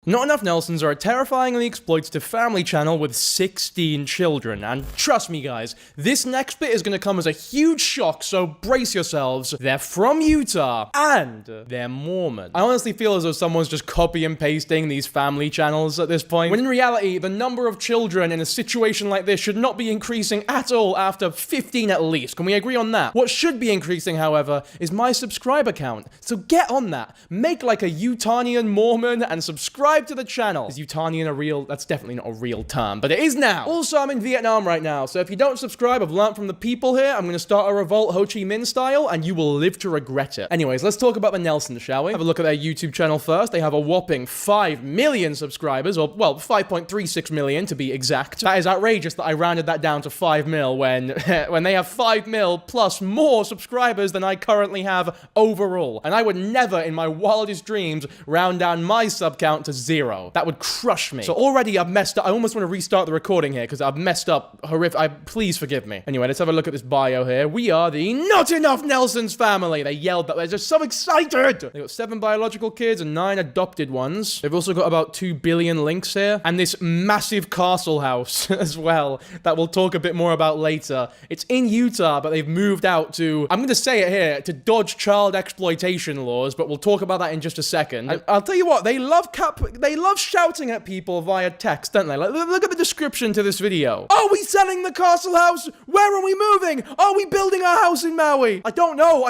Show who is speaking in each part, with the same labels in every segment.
Speaker 1: Not Enough Nelsons are a terrifyingly exploitative family channel with 16 children, and trust me guys, this next bit is gonna come as a huge shock, so brace yourselves. They're from Utah, and they're Mormon. I honestly feel as though someone's just copy and pasting these family channels at this point, when in reality, the number of children in a situation like this should not be increasing at all after 15 at least. Can we agree on that? What should be increasing, however, is my subscriber count. So get on that. Make like a Utahnian Mormon and subscribe to the channel. Is Utahnian a real... That's definitely not a real term, but it is now. Also, I'm in Vietnam right now, so if you don't subscribe, I've learned from the people here. I'm gonna start a revolt Ho Chi Minh style, and you will live to regret it. Anyways, let's talk about the Nelsons, shall we? Have a look at their YouTube channel first. They have a whopping 5 million subscribers, or, well, 5.36 million to be exact. That is outrageous that I rounded that down to 5 mil when, when they have 5 mil plus more subscribers than I currently have overall. And I would never, in my wildest dreams, round down my sub count to 0. That would crush me. So already I've messed up. I almost want to restart the recording here because I've messed up horrific. Please forgive me. Anyway, let's have a look at this bio here. We are the Not Enough Nelsons family. They yelled that. They're just so excited. They've got 7 biological kids and 9 adopted ones. They've also got about 2 billion links here. And this massive castle house as well that we'll talk a bit more about later. It's in Utah, but they've moved out to, I'm going to say it here, to dodge child exploitation laws, but we'll talk about that in just a second. And I'll tell you what, they love shouting at people via text, don't they? Like, look at the description to this video. Are we selling the castle house? Where are we moving? Are we building our house in Maui? I don't know.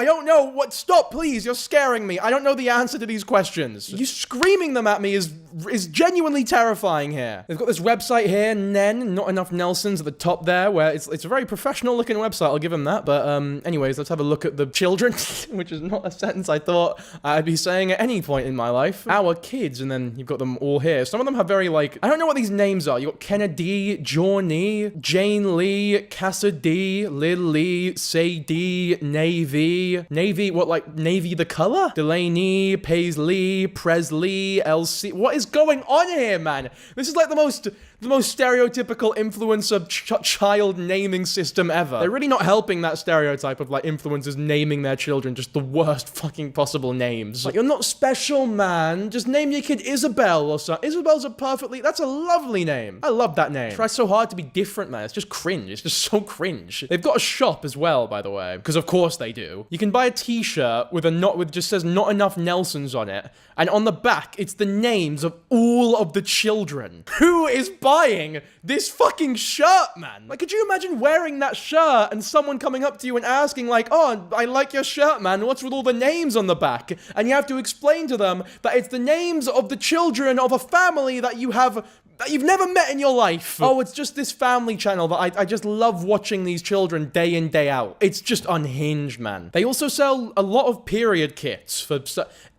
Speaker 1: What? Stop, please. You're scaring me. I don't know the answer to these questions. You screaming them at me is genuinely terrifying here. They've got this website here, Not Enough Nelsons at the top there, where it's a very professional looking website, I'll give them that. But anyways, let's have a look at the children, which is not a sentence I thought I'd be saying at any point in my life. Our kids, and then you've got them all here. Some of them have very, like, I don't know what these names are. You got Kennedy, Johnny, Jane Lee, Cassidy, Lily, Sadie, Navy, what, like, Navy the color? Delaney, Paisley, Presley, LC. What is going on here, man? This is like the most stereotypical influencer child naming system ever. They're really not helping that stereotype of, like, influencers naming their children just the worst fucking possible names. Like, you're not special, man. Just name your kid Isabel or something. Isabel's that's a lovely name. I love that name. Try so hard to be different, man. It's just cringe. It's just so cringe. They've got a shop as well, by the way, because of course they do. You can buy a t-shirt with just says Not Enough Nelsons on it, and on the back, it's the names of all of the children. Who is buying this fucking shirt, man? Like, could you imagine wearing that shirt and someone coming up to you and asking, like, oh, I like your shirt, man. What's with all the names on the back? And you have to explain to them that it's the names of the children of a family that you've never met in your life. Oh, it's just this family channel that I just love watching these children day in, day out. It's just unhinged, man. They also sell a lot of period kits for...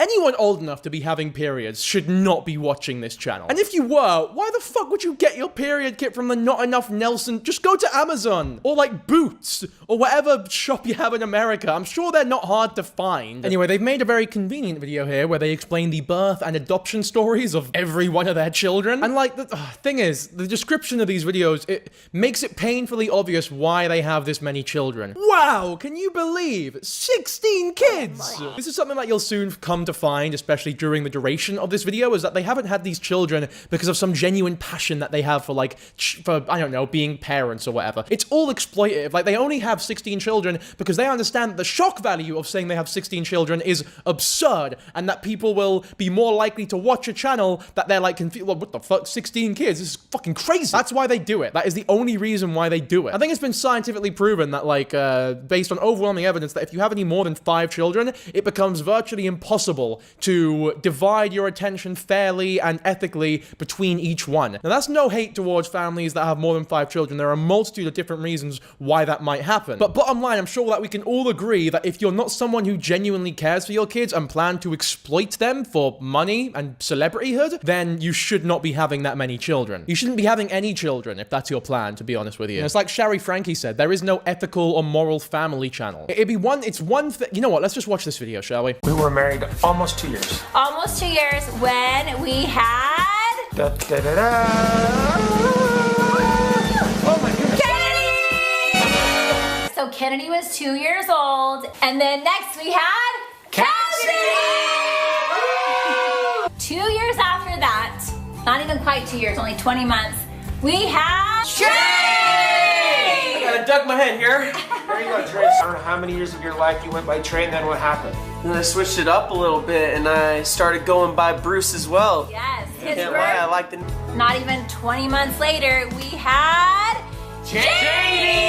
Speaker 1: Anyone old enough to be having periods should not be watching this channel. And if you were, why the fuck would you get your period kit from the Not Enough Nelson? Just go to Amazon, or like Boots, or whatever shop you have in America. I'm sure they're not hard to find. Anyway, they've made a very convenient video here where they explain the birth and adoption stories of every one of their children. And like, the thing is, the description of these videos, it makes it painfully obvious why they have this many children. Wow, can you believe 16 kids? Oh, this is something that you'll soon come to find, especially during the duration of this video, is that they haven't had these children because of some genuine passion that they have for, like, I don't know, being parents or whatever. It's all exploitative. Like, they only have 16 children because they understand that the shock value of saying they have 16 children is absurd, and that people will be more likely to watch a channel that they're like confused. Well, what the fuck, 16 kids? This is fucking crazy. That's why they do it. That is the only reason why they do it. I think it's been scientifically proven that, like, based on overwhelming evidence, that if you have any more than 5 children, it becomes virtually impossible to divide your attention fairly and ethically between each one. Now, that's no hate towards families that have more than 5 children. There are a multitude of different reasons why that might happen. But bottom line, I'm sure that we can all agree that if you're not someone who genuinely cares for your kids and plan to exploit them for money and celebrityhood, then you should not be having that many children. You shouldn't be having any children if that's your plan, to be honest with you. And it's like Shari Frankie said, there is no ethical or moral family channel. It's one thing. You know what? Let's just watch this video, shall we?
Speaker 2: We were married almost 2 years.
Speaker 3: Almost 2 years when we had...
Speaker 2: Da, da, da, da. Oh my goodness.
Speaker 3: Kennedy! So Kennedy was 2 years old, and then next we had... Cassidy! 2 years after that, not even quite 2 years, only 20 months, we have Trey!
Speaker 4: I gotta duck my head here.
Speaker 2: There you go, Trey. I don't know how many years of your life you went by Trey, and then what happened?
Speaker 4: Then I switched it up a little bit and I started going by Bruce as well.
Speaker 3: Yes, his
Speaker 4: Can't lie, I like the
Speaker 3: Not even 20 months later, we had JD!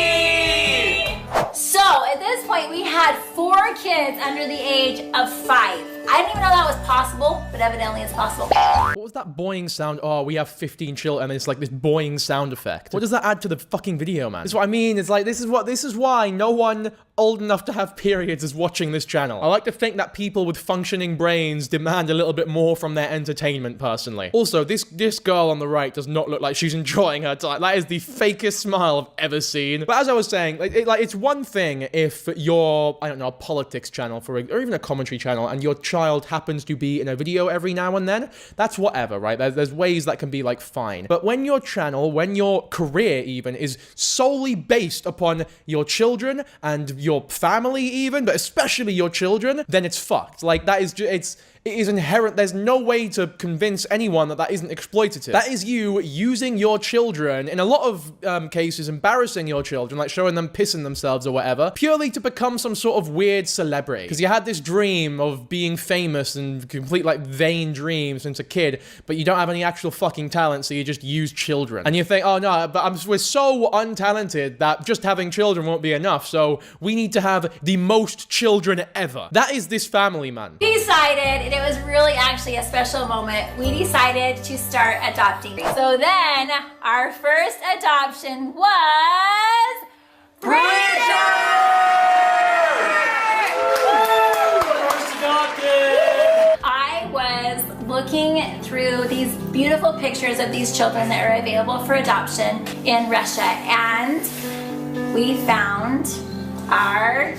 Speaker 3: So at this point, we had 4 kids under the age of 5. I didn't even know that was possible, but evidently it's possible.
Speaker 1: What was that boing sound? Oh, we have 15 children, and it's like this boing sound effect. What does that add to the fucking video, man? That's what I mean. It's like, this is why no one old enough to have periods is watching this channel. I like to think that people with functioning brains demand a little bit more from their entertainment, personally. Also, this girl on the right does not look like she's enjoying her time. That is the fakest smile I've ever seen. But as I was saying, it's one thing if you're, I don't know, a politics channel or even a commentary channel, and your child happens to be in a video every now and then. That's whatever, right? There's ways that can be like fine. But when your channel, when your career even is solely based upon your children and your family even, but especially your children, then it's fucked. Like, that is just, it is inherent. There's no way to convince anyone that that isn't exploitative. That is you using your children, in a lot of cases, embarrassing your children, like showing them pissing themselves or whatever, purely to become some sort of weird celebrity. Because you had this dream of being famous and complete, like, vain dreams since a kid, but you don't have any actual fucking talent, so you just use children. And you think, oh no, but we're so untalented that just having children won't be enough, so we need to have the most children ever. That is this family, man.
Speaker 3: Decided, and it was really actually a special moment, we decided to start adopting. So then, our first adoption was Bridger! I was looking through these beautiful pictures of these children that are available for adoption in Russia, and we found our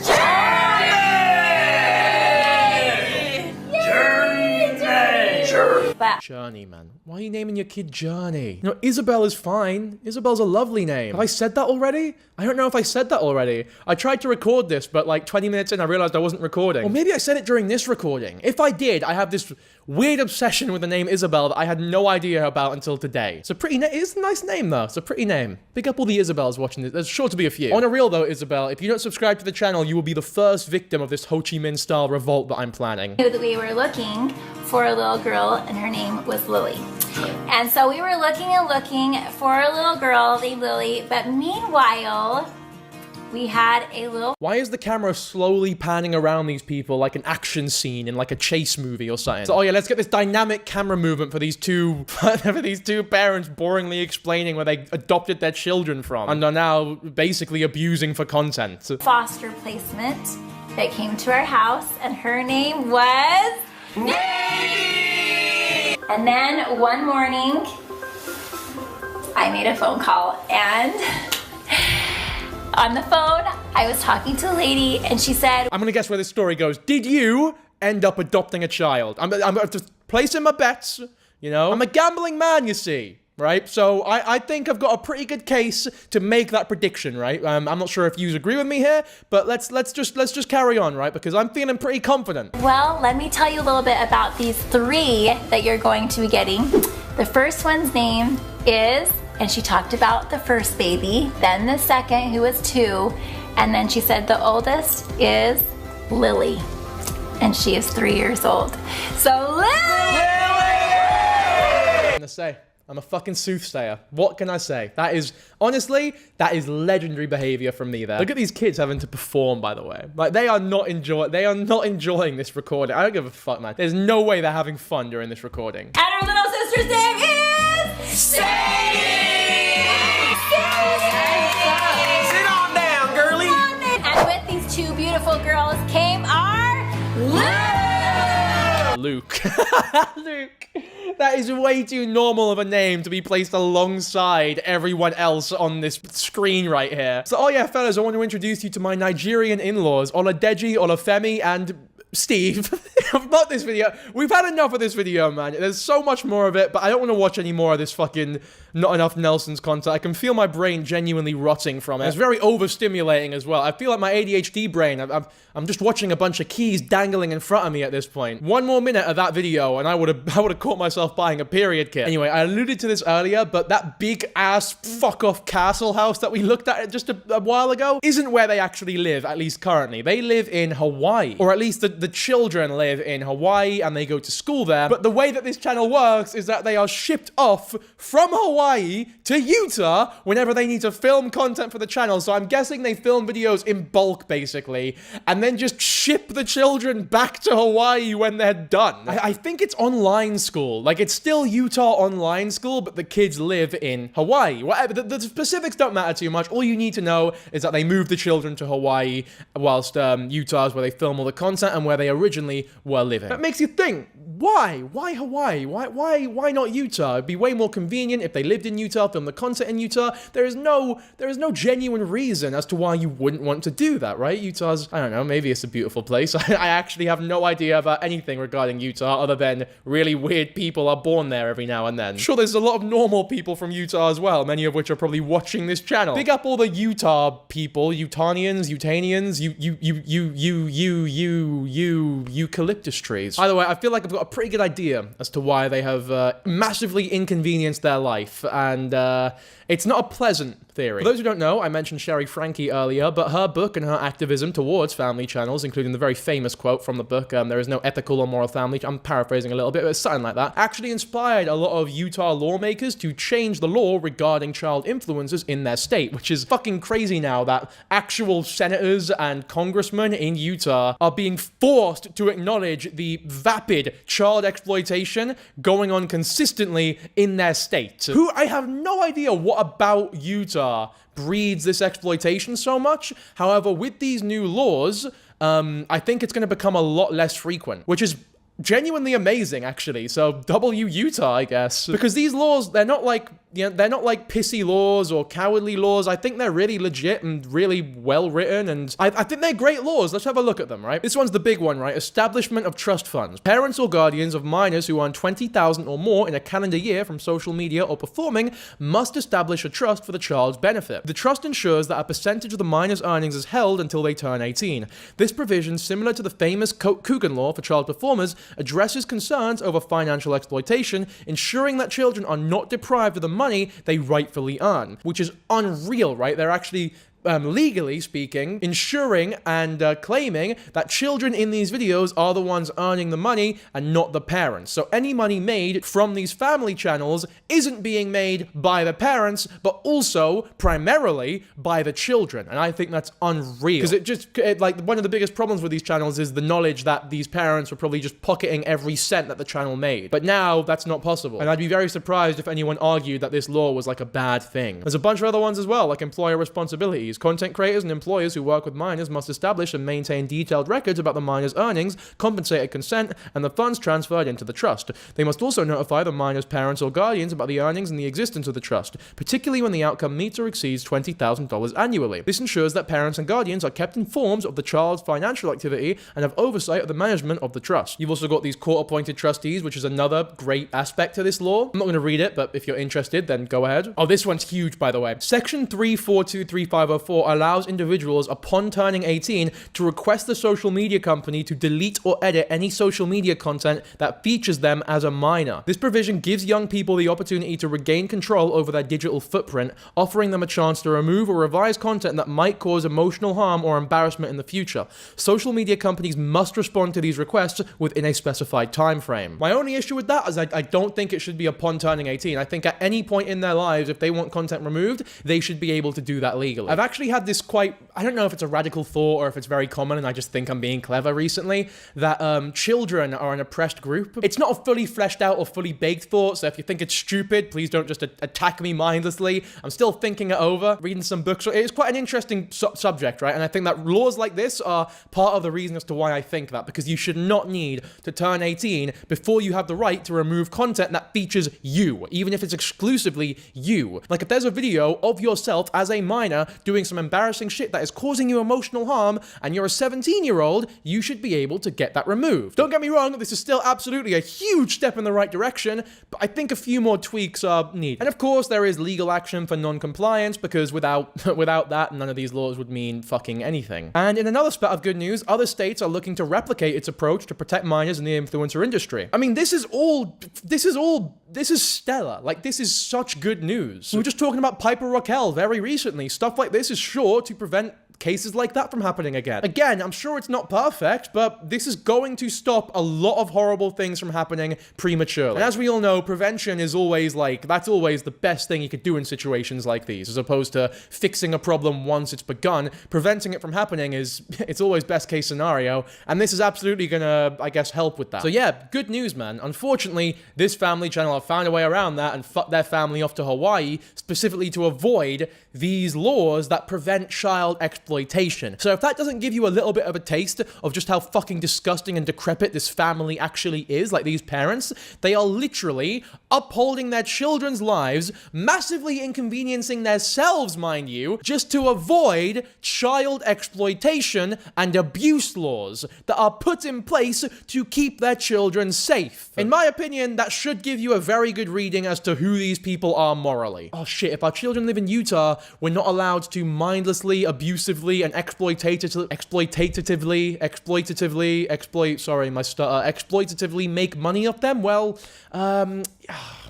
Speaker 1: Journey, man. Why are you naming your kid Journey? You know, Isabel is fine. Isabel's a lovely name. Have I said that already? I don't know if I said that already. I tried to record this, but like 20 minutes in, I realized I wasn't recording. Or maybe I said it during this recording. If I did, I have this weird obsession with the name Isabel that I had no idea about until today. It's a pretty it's a nice name, though. It's a pretty name. Pick up all the Isabels watching this. There's sure to be a few. On a real, though, Isabel, if you don't subscribe to the channel, you will be the first victim of this Ho Chi Minh-style revolt that I'm planning.
Speaker 3: Knew that we were looking for a little girl, and her name was Lily. And so we were looking and looking for a little girl named Lily, but meanwhile, we had a little...
Speaker 1: Why is the camera slowly panning around these people like an action scene in like a chase movie or something? So, oh yeah, let's get this dynamic camera movement for these two parents boringly explaining where they adopted their children from and are now basically abusing for content.
Speaker 3: Foster placement that came to our house, and her name was... And then one morning, I made a phone call, and on the phone, I was talking to a lady, and she said,
Speaker 1: I'm gonna guess where this story goes. Did you end up adopting a child? I'm just placing my bets, you know? I'm a gambling man, you see, right? So I think I've got a pretty good case to make that prediction, right? I'm not sure if you agree with me here, but let's just carry on, right? Because I'm feeling pretty confident.
Speaker 3: well, let me tell you a little bit about these 3 that you're going to be getting. The first one's name is... And she talked about the first baby, then the second, who was 2, and then she said the oldest is Lily, and she is 3 years old. So Lily!
Speaker 1: I'm gonna say, I'm a fucking soothsayer. What can I say? That is, honestly, that is legendary behavior from me there. Look at these kids having to perform, by the way. Like, they are not enjoying this recording. I don't give a fuck, man. There's no way they're having fun during this recording.
Speaker 3: And our little sister's name is... Sadie!
Speaker 4: Sit on down, girly.
Speaker 3: And with these 2 beautiful girls came our
Speaker 1: Luke. Luke. That is way too normal of a name to be placed alongside everyone else on this screen right here. So, oh yeah, fellas, I want to introduce you to my Nigerian in-laws, Oladeji, Olafemi, and Steve. About this video. We've had enough of this video, man. There's so much more of it, but I don't want to watch any more of this fucking Not Enough Nelson's content. I can feel my brain genuinely rotting from it. It's very overstimulating as well. I feel like my ADHD brain, I'm just watching a bunch of keys dangling in front of me at this point. One more minute of that video, and I would have caught myself buying a period kit. Anyway, I alluded to this earlier, but that big-ass fuck-off castle house that we looked at just a while ago isn't where they actually live, at least currently. They live in Hawaii. Or at least the children live in Hawaii, and they go to school there. But the way that this channel works is that they are shipped off from Hawaii to Utah whenever they need to film content for the channel. So I'm guessing they film videos in bulk, basically, and then just ship the children back to Hawaii when they're done. I think it's online school. Like, it's still Utah online school, but the kids live in Hawaii. Whatever. The specifics don't matter too much. All you need to know is that they moved the children to Hawaii, whilst Utah is where they film all the content and where they originally were living. That makes you think, why? Why Hawaii? Why not Utah? It'd be way more convenient if they lived in Utah, filmed the content in Utah. There is no genuine reason as to why you wouldn't want to do that, right? Utah's, I don't know, maybe it's a beautiful place. I actually have no idea about anything regarding Utah other than really weird people are born there every now and then. Sure, there's a lot of normal people from Utah as well, many of which are probably watching this channel. Big up all the Utah people, Utahnians, eucalyptus trees. By the way, I feel like I've got a pretty good idea as to why they have massively inconvenienced their life, and it's not a pleasant theory. For those who don't know, I mentioned Sherry Frankie earlier, but her book and her activism towards family channels, including the very famous quote from the book, there is no ethical or moral family, I'm paraphrasing a little bit, but it's something like that, actually inspired a lot of Utah lawmakers to change the law regarding child influencers in their state, which is fucking crazy now that actual senators and congressmen in Utah are being forced to acknowledge the vapid child exploitation going on consistently in their state. Who, I have no idea what about Utah breeds this exploitation so much. However, with these new laws, I think it's going to become a lot less frequent, which is genuinely amazing, actually. So W Utah, I guess, because these laws, they're not like pissy laws or cowardly laws. I think they're really legit and really well written, and I think they're great laws. Let's have a look at them, right? This one's the big one, right? Establishment of trust funds. Parents or guardians of minors who earn $20,000 or more in a calendar year from social media or performing must establish a trust for the child's benefit. The trust ensures that a percentage of the minor's earnings is held until they turn 18. This provision, similar to the famous Coogan law for child performers, addresses concerns over financial exploitation, ensuring that children are not deprived of the money they rightfully earn, which is unreal, right? They're actually legally speaking, ensuring and claiming that children in these videos are the ones earning the money and not the parents. So any money made from these family channels isn't being made by the parents, but also primarily by the children. And I think that's unreal. Because like, one of the biggest problems with these channels is the knowledge that these parents were probably just pocketing every cent that the channel made. But now that's not possible. And I'd be very surprised if anyone argued that this law was like a bad thing. There's a bunch of other ones as well, like employer responsibilities. Content creators and employers who work with minors must establish and maintain detailed records about the minor's earnings, compensated consent, and the funds transferred into the trust. They must also notify the minor's parents or guardians about the earnings and the existence of the trust, particularly when the outcome meets or exceeds $20,000 annually. This ensures that parents and guardians are kept informed of the child's financial activity and have oversight of the management of the trust. You've also got these court-appointed trustees, which is another great aspect to this law. I'm not going to read it, but if you're interested, then go ahead. Oh, this one's huge, by the way. Section 3423504 allows individuals upon turning 18 to request the social media company to delete or edit any social media content that features them as a minor. This provision gives young people the opportunity to regain control over their digital footprint, offering them a chance to remove or revise content that might cause emotional harm or embarrassment in the future. Social media companies must respond to these requests within a specified time frame. My only issue with that is I don't think it should be upon turning 18. I think at any point in their lives, if they want content removed, they should be able to do that legally. I've actually had this I don't know if it's a radical thought or if it's very common and I just think I'm being clever recently, that children are an oppressed group. It's not a fully fleshed out or fully baked thought, so if you think it's stupid, please don't just attack me mindlessly. I'm still thinking it over, reading some books. It's quite an interesting subject, right? And I think that laws like this are part of the reason as to why I think that, because you should not need to turn 18 before you have the right to remove content that features you, even if it's exclusively you. Like, if there's a video of yourself as a minor doing doing some embarrassing shit that is causing you emotional harm, and you're a 17-year-old, you should be able to get that removed. Don't get me wrong, this is still absolutely a huge step in the right direction, but I think a few more tweaks are needed. And of course, there is legal action for non-compliance, because without that, none of these laws would mean fucking anything. And in another spot of good news, other states are looking to replicate its approach to protect minors in the influencer industry. I mean, this is stellar. Like, this is such good news. We were just talking about Piper Raquel very recently. Stuff like this is sure to prevent cases like that from happening again. Again, I'm sure it's not perfect, but this is going to stop a lot of horrible things from happening prematurely. And as we all know, prevention is always that's always the best thing you could do in situations like these, as opposed to fixing a problem once it's begun. Preventing it from happening it's always best case scenario, and this is absolutely gonna, I guess, help with that. So yeah, good news, man. Unfortunately, this family channel have found a way around that and fucked their family off to Hawaii, specifically to avoid these laws that prevent child exploitation. So if that doesn't give you a little bit of a taste of just how fucking disgusting and decrepit this family actually is, like these parents, they are literally upholding their children's lives, massively inconveniencing themselves, mind you, just to avoid child exploitation and abuse laws that are put in place to keep their children safe. In my opinion, that should give you a very good reading as to who these people are morally. Oh shit, if our children live in Utah, we're not allowed to mindlessly, abusively, and exploitatively make money off them. Well,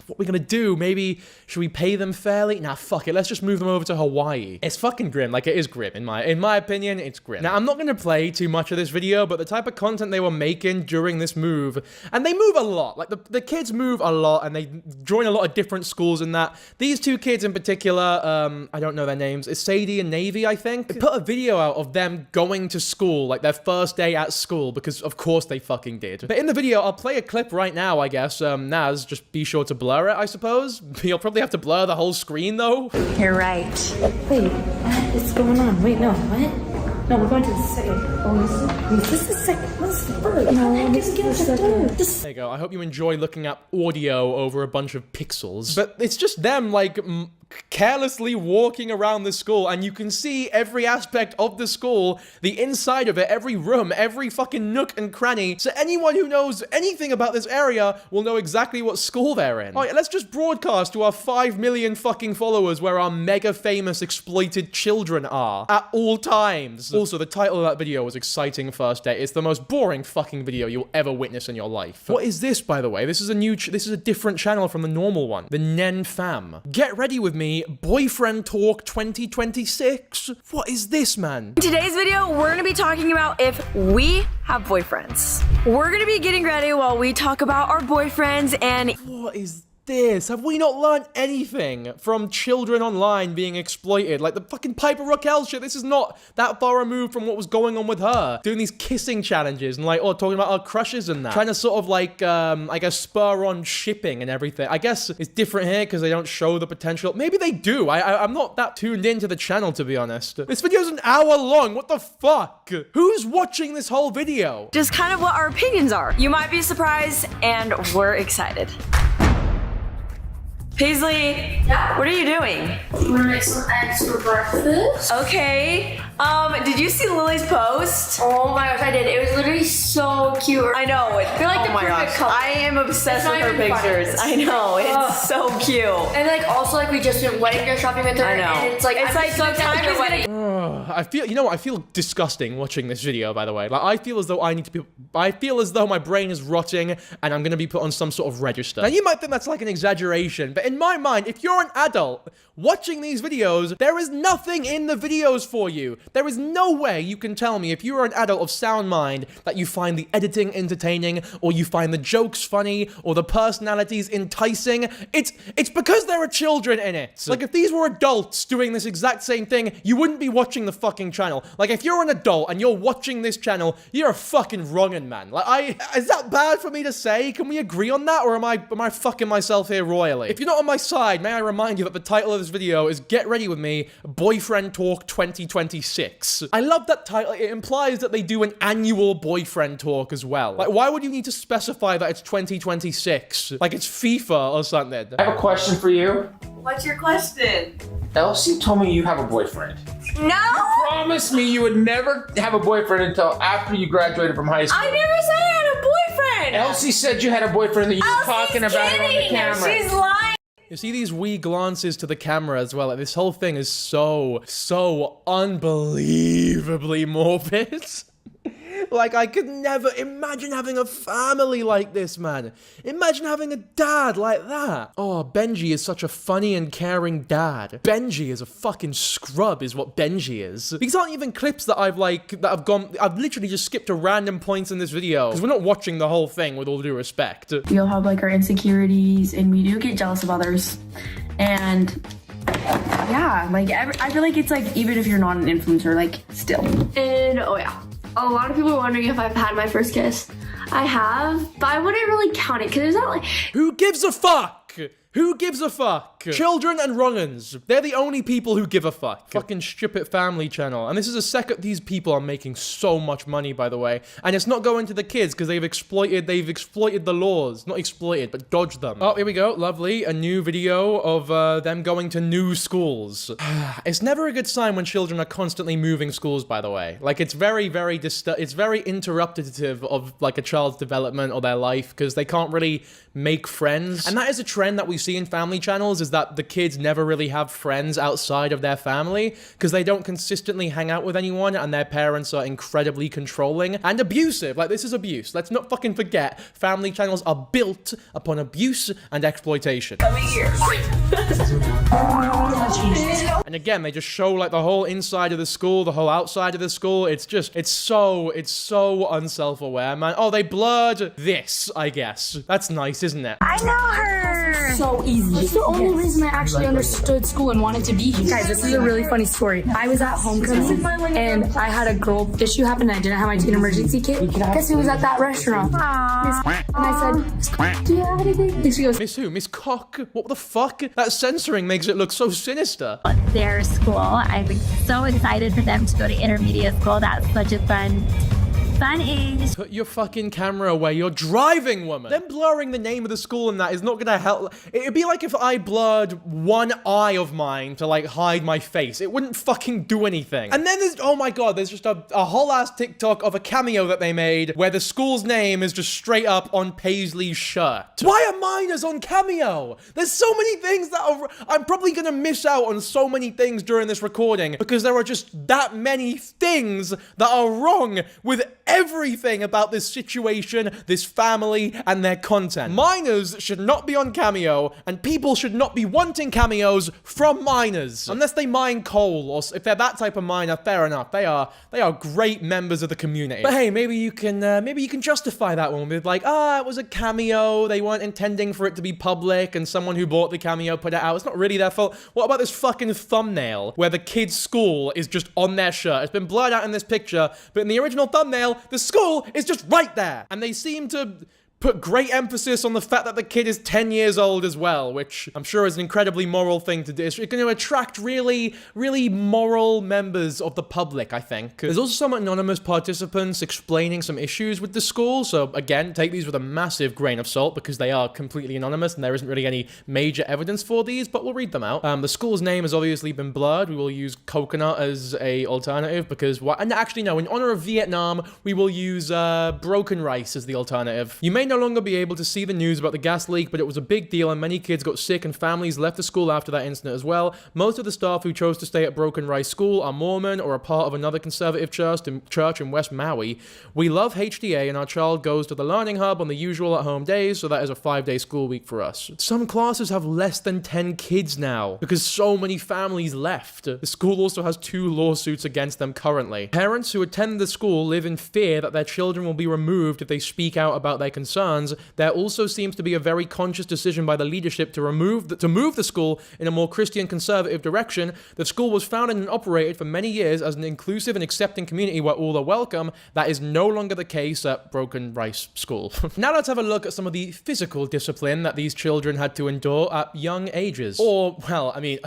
Speaker 1: what are we gonna do? Maybe, should we pay them fairly? Nah, fuck it. Let's just move them over to Hawaii. It's fucking grim. Like, it is grim. In my opinion, it's grim. Now, I'm not gonna play too much of this video, but the type of content they were making during this move, and they move a lot. Like, the kids move a lot, and they join a lot of different schools in that. These two kids in particular, I don't know their names. It's Sadie and Navy, I think. They put a video out of them going to school, like their first day at school, because of course they fucking did. But in the video, I'll play a clip right now, I guess. Naz, just be sure to blur it, I suppose. You'll probably have to blur the whole screen, though.
Speaker 5: You're right.
Speaker 6: Wait, what is going on? Wait, no, what? No, we're going to the second. Oh, this is the second. What's the first? No, this is the second.
Speaker 1: There you go. I hope you enjoy looking at audio over a bunch of pixels. But it's just them, like, carelessly walking around the school, and you can see every aspect of the school, the inside of it, every room, every fucking nook and cranny. So anyone who knows anything about this area will know exactly what school they're in. Alright, let's just broadcast to our 5 million fucking followers where our mega famous exploited children are at all times. Also, the title of that video was Exciting First Date. It's the most boring fucking video you'll ever witness in your life. What is this, by the way? This is a different channel from the normal one. The Nen Fam. Get ready with me. Boyfriend Talk 2026? What is this, man?
Speaker 5: In today's video, we're gonna be talking about if we have boyfriends. We're gonna be getting ready while we talk about our boyfriends and...
Speaker 1: What is this? Have we not learned anything from children online being exploited? Like the fucking Piper Raquel shit, this is not that far removed from what was going on with her. Doing these kissing challenges and talking about our crushes and that. Trying to sort of I guess spur on shipping and everything. I guess it's different here because they don't show the potential. Maybe they do. I'm not that tuned into the channel, to be honest. This video's an hour long. What the fuck? Who's watching this whole video?
Speaker 5: just kind of what our opinions are. You might be surprised, and we're excited. Paisley, yeah? What are you doing?
Speaker 6: I'm gonna make some eggs for breakfast.
Speaker 5: Okay. Did you see Lily's post?
Speaker 6: Oh my gosh, I did. It was literally so cute.
Speaker 5: I know.
Speaker 6: They're like the perfect color.
Speaker 5: I am obsessed with her pictures.
Speaker 6: Funny.
Speaker 5: I know. It's so cute.
Speaker 6: And also we just went wedding dress shopping with her.
Speaker 5: I know.
Speaker 6: And it's I'm so
Speaker 5: the time is
Speaker 6: wedding.
Speaker 1: I feel, you know what? I feel disgusting watching this video, by the way. Like, I feel as though I feel as though my brain is rotting and I'm gonna be put on some sort of register. Now, you might think that's like an exaggeration, but in my mind, if you're an adult watching these videos, there is nothing in the videos for you. There is no way you can tell me, if you are an adult of sound mind, that you find the editing entertaining, or you find the jokes funny, or the personalities enticing. It's because there are children in it. Like, if these were adults doing this exact same thing, you wouldn't be watching the fucking channel. Like, if you're an adult and you're watching this channel, you're a fucking wrongin', man. Like, is that bad for me to say? Can we agree on that, or am I fucking myself here royally? If you're not on my side, may I remind you that the title of this video is Get Ready With Me, Boyfriend Talk 2026. I love that title. It implies that they do an annual boyfriend talk as well. Like, why would you need to specify that it's 2026? Like it's FIFA or something.
Speaker 2: I have a question for you.
Speaker 5: What's your question?
Speaker 2: Elsie told me you have a boyfriend.
Speaker 5: No!
Speaker 2: Promise me you would never have a boyfriend until after you graduated from high school.
Speaker 5: I never said I had a boyfriend!
Speaker 2: Elsie said you had a boyfriend that you were talking about it on the camera.
Speaker 5: She's lying!
Speaker 1: You see these wee glances to the camera as well. Like, this whole thing is so unbelievably morbid. Like, I could never imagine having a family like this, man. Imagine having a dad like that. Oh, Benji is such a funny and caring dad. Benji is a fucking scrub is what Benji is. These aren't even clips that I've literally just skipped to random points in this video. Because we're not watching the whole thing, with all due respect.
Speaker 7: We all have like our insecurities and we do get jealous of others. And yeah, like I feel like it's like, even if you're not an influencer, like still.
Speaker 8: And oh yeah, a lot of people are wondering if I've had my first kiss. I have, but I wouldn't really count it because it's not like...
Speaker 1: Who gives a fuck? Who gives a fuck? Children and wrong-uns. They're the only people who give a fuck. Fucking stupid family channel. And this is a second, these people are making so much money, by the way. And it's not going to the kids because they've exploited the laws. Not exploited, but dodged them. Oh, here we go. Lovely. A new video of them going to new schools. It's never a good sign when children are constantly moving schools, by the way. Like, it's very, it's very interruptive of like a child's development or their life because they can't really make friends. And that is a trend that we see in family channels, is that the kids never really have friends outside of their family because they don't consistently hang out with anyone and their parents are incredibly controlling and abusive. Like, this is abuse. Let's not fucking forget, family channels are built upon abuse and exploitation. And again, they just show like the whole inside of the school, the whole outside of the school. It's so unself-aware, man. Oh, they blurred this, I guess. That's nice, isn't it?
Speaker 5: I know her!
Speaker 6: So easy. It's the only reason I actually understood school and wanted to be here. Guys, this is a really funny story. I was at homecoming and I had a girl issue happen and I didn't have my teen emergency kit. Guess who was at that restaurant? And I said, do you have anything? And she goes,
Speaker 1: Miss who? Miss Cock? What the fuck? That censoring makes it look so sinister.
Speaker 9: Their school. I'm so excited for them to go to intermediate school. That's such a fun age.
Speaker 1: Put your fucking camera away. You're driving, woman. Them blurring the name of the school and that is not gonna help. It'd be like if I blurred one eye of mine to like hide my face. It wouldn't fucking do anything. And then there's, oh my god, there's just a whole ass TikTok of a cameo that they made where the school's name is just straight up on Paisley's shirt. Why are minors on Cameo? There's so many things that are, I'm probably gonna miss out on so many things during this recording because there are just that many things that are wrong with everything about this situation, this family, and their content. Minors should not be on Cameo, and people should not be wanting cameos from minors. Unless they mine coal, or if they're that type of miner, fair enough. They are great members of the community. But hey, maybe you can justify that one with like, it was a cameo, they weren't intending for it to be public, and someone who bought the cameo put it out. It's not really their fault. What about this fucking thumbnail where the kid's school is just on their shirt? It's been blurred out in this picture, but in the original thumbnail, the school is just right there. And they seem to put great emphasis on the fact that the kid is 10 years old as well, which I'm sure is an incredibly moral thing to do. It's going to attract really, really moral members of the public, I think. There's also some anonymous participants explaining some issues with the school, so again, take these with a massive grain of salt because they are completely anonymous and there isn't really any major evidence for these, but we'll read them out. The school's name has obviously been blurred. We will use coconut as a alternative because, and actually no, in honor of Vietnam, we will use broken rice as the alternative. You may no longer be able to see the news about the gas leak, but it was a big deal and many kids got sick and families left the school after that incident as well. Most of the staff who chose to stay at Broken Rice School are Mormon or a part of another conservative church in West Maui. We love HDA and our child goes to the Learning Hub on the usual at-home days, so that is a 5-day school week for us. Some classes have less than 10 kids now because so many families left. The school also has 2 lawsuits against them currently. Parents who attend the school live in fear that their children will be removed if they speak out about their concerns. There also seems to be a very conscious decision by the leadership to move the school in a more Christian conservative direction. The school was founded and operated for many years as an inclusive and accepting community where all are welcome. That is no longer the case at Broken Rice School. Now let's have a look at some of the physical discipline that these children had to endure at young ages. Or, well, I mean,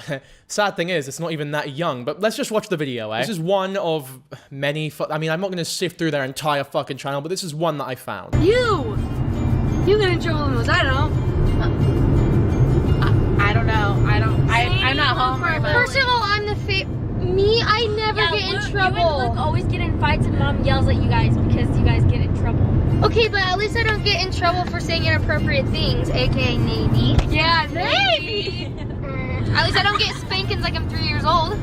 Speaker 1: sad thing is, it's not even that young, but let's just watch the video, eh? This is one of many, I'm not going to sift through their entire fucking channel, but this is one that I found.
Speaker 8: You get in trouble with those, I don't know. I don't know. I'm not home right now.
Speaker 10: First of all, I'm the I
Speaker 8: trouble.
Speaker 9: You and Luke always get in fights and Mom yells at you guys because you guys get in trouble.
Speaker 8: Okay, but at least I don't get in trouble for saying inappropriate things, aka Navy.
Speaker 9: Yeah, maybe.
Speaker 8: At least I don't get spankings like I'm 3 years old.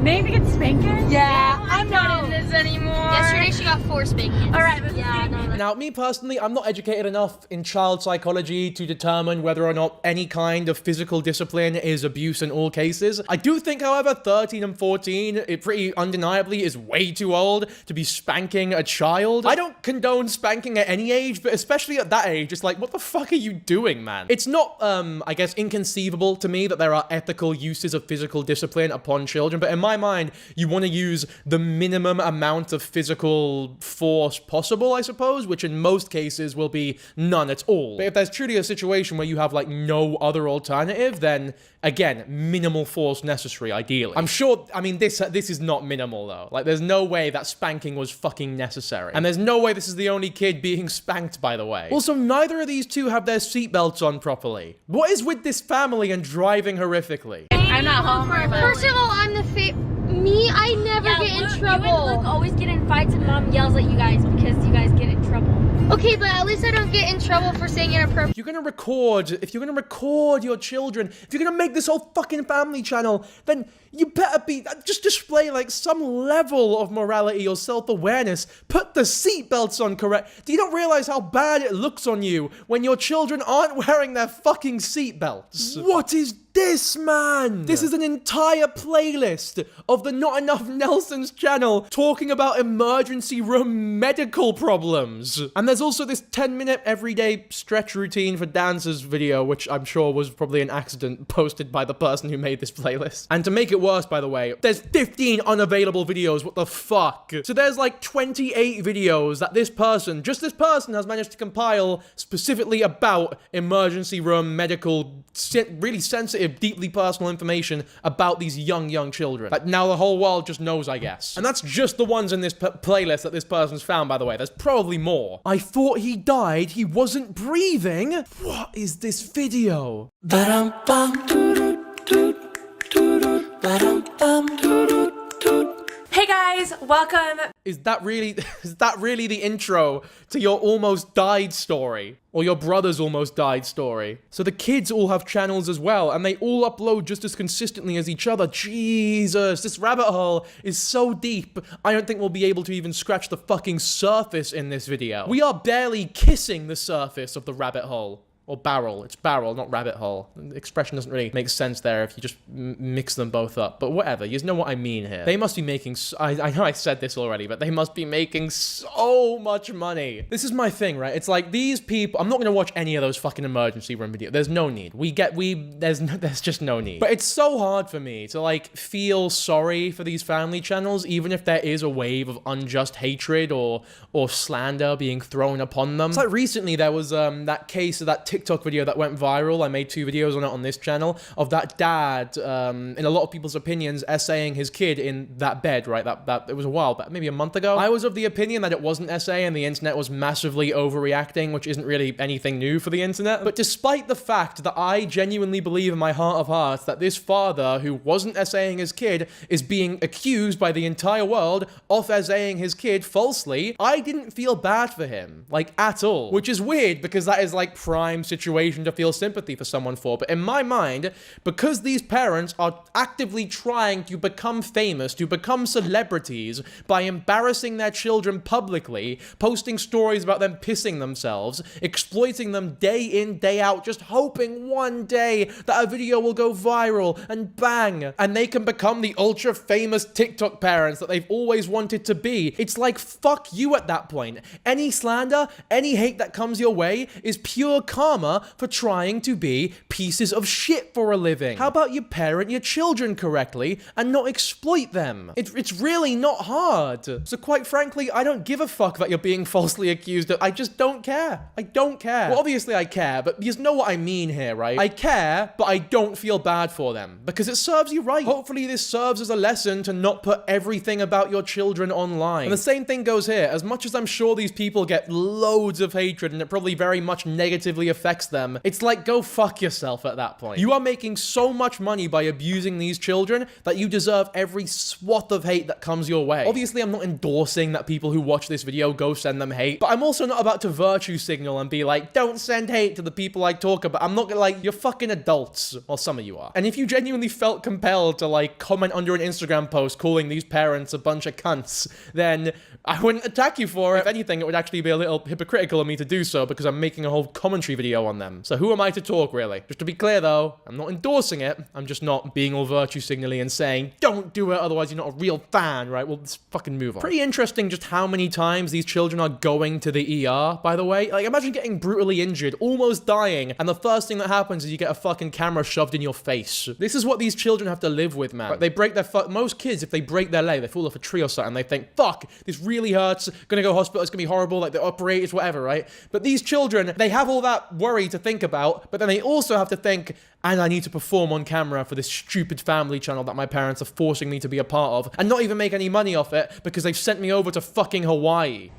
Speaker 9: Maybe get spankings?
Speaker 8: Yeah,
Speaker 9: I'm not in this anymore.
Speaker 8: Yesterday she got 4 spankings.
Speaker 9: All right,
Speaker 8: yeah, no.
Speaker 1: Now, me personally, I'm not educated enough in child psychology to determine whether or not any kind of physical discipline is abuse in all cases. I do think, however, 13 and 14, it pretty undeniably is way too old to be spanking a child. I don't condone spanking at any age, but especially at that age, it's like, what the fuck are you doing, man? It's not, I guess, inconceivable to me that there are ethical uses of physical discipline upon children, but in my mind, you want to use the minimum amount of physical force possible, I suppose, which in most cases will be none at all. But if there's truly a situation where you have like no other alternative, then again, minimal force necessary, ideally. I'm sure, I mean, this is not minimal though. Like, there's no way that spanking was fucking necessary. And there's no way this is the only kid being spanked, by the way. Also, neither of these two have their seatbelts on properly. What is with this family and driving horrifically?
Speaker 9: I'm not home.
Speaker 8: First of all, I'm the me, I never get in trouble.
Speaker 9: You and Luke always get in fights and Mom yells at you guys because you guys get in trouble.
Speaker 8: Okay, but at least I don't get in trouble for saying inappropriate.
Speaker 1: If you're gonna record your children, if you're gonna make this whole fucking family channel, then you better just display like some level of morality or self-awareness. Put the seatbelts on correct. Do you not realize how bad it looks on you when your children aren't wearing their fucking seatbelts? What is this, man? This is an entire playlist of the Not Enough Nelson's channel talking about emergency room medical problems. And there's also this 10-minute everyday stretch routine for dancers video, which I'm sure was probably an accident posted by the person who made this playlist. And to make it worse, by the way, there's 15 unavailable videos. What the fuck? So there's like 28 videos that this person has managed to compile specifically about emergency room medical, really sensitive, deeply personal information about these young children that now the whole world just knows, I guess. And that's just the ones in this playlist that this person's found, by the way. There's probably more. I thought he died. He wasn't breathing. What is this video?
Speaker 5: Hey guys, welcome.
Speaker 1: Is that really the intro to your almost died story? Or your brother's almost died story? So the kids all have channels as well, and they all upload just as consistently as each other. Jesus, this rabbit hole is so deep, I don't think we'll be able to even scratch the fucking surface in this video. We are barely kissing the surface of the rabbit hole. Or barrel. It's barrel, not rabbit hole. The expression doesn't really make sense there if you just mix them both up. But whatever, you know what I mean here. They must be making... I know I said this already, but they must be making so much money. This is my thing, right? It's like these people... I'm not going to watch any of those fucking emergency room videos. There's no need. There's just no need. But it's so hard for me to, like, feel sorry for these family channels, even if there is a wave of unjust hatred or slander being thrown upon them. It's like recently there was that case of that TikTok video that went viral. I made 2 videos on it on this channel of that dad, in a lot of people's opinions, essaying his kid in that bed, right? That it was a while back, maybe a month ago. I was of the opinion that it wasn't essay and the internet was massively overreacting, which isn't really anything new for the internet. But despite the fact that I genuinely believe in my heart of hearts that this father who wasn't essaying his kid is being accused by the entire world of essaying his kid falsely, I didn't feel bad for him, like, at all. Which is weird because that is like prime situation to feel sympathy for someone for. But in my mind, because these parents are actively trying to become famous, to become celebrities by embarrassing their children publicly, posting stories about them pissing themselves, exploiting them day in, day out, just hoping one day that a video will go viral and bang, and they can become the ultra famous TikTok parents that they've always wanted to be. It's like, fuck you at that point. Any slander, any hate that comes your way is pure karma for trying to be pieces of shit for a living. How about you parent your children correctly and not exploit them? It's really not hard. So quite frankly, I don't give a fuck that you're being falsely accused of. I just don't care. I don't care. Well, obviously I care, but you know what I mean here, right? I care, but I don't feel bad for them because it serves you right. Hopefully this serves as a lesson to not put everything about your children online. And the same thing goes here. As much as I'm sure these people get loads of hatred and it probably very much negatively affects affects them, it's like, go fuck yourself at that point. You are making so much money by abusing these children that you deserve every swath of hate that comes your way. Obviously, I'm not endorsing that people who watch this video go send them hate, but I'm also not about to virtue signal and be like, don't send hate to the people I talk about. I'm not gonna, like, you're fucking adults. Well, some of you are. And if you genuinely felt compelled to, like, comment under an Instagram post calling these parents a bunch of cunts, then I wouldn't attack you for it. If anything, it would actually be a little hypocritical of me to do so because I'm making a whole commentary video on them. So who am I to talk, really? Just to be clear, though, I'm not endorsing it. I'm just not being all virtue signaling and saying, don't do it, otherwise you're not a real fan, right? Well, let's fucking move on. Pretty interesting just how many times these children are going to the ER, by the way. Like, imagine getting brutally injured, almost dying, and the first thing that happens is you get a fucking camera shoved in your face. This is what these children have to live with, man. Right? They break their most kids, if they break their leg, they fall off a tree or something, they think, fuck, this really hurts, gonna go to hospital, it's gonna be horrible, like the operators, whatever, right? But these children, they have all that worry to think about, but then they also have to think, and I need to perform on camera for this stupid family channel that my parents are forcing me to be a part of, and not even make any money off it because they've sent me over to fucking Hawaii.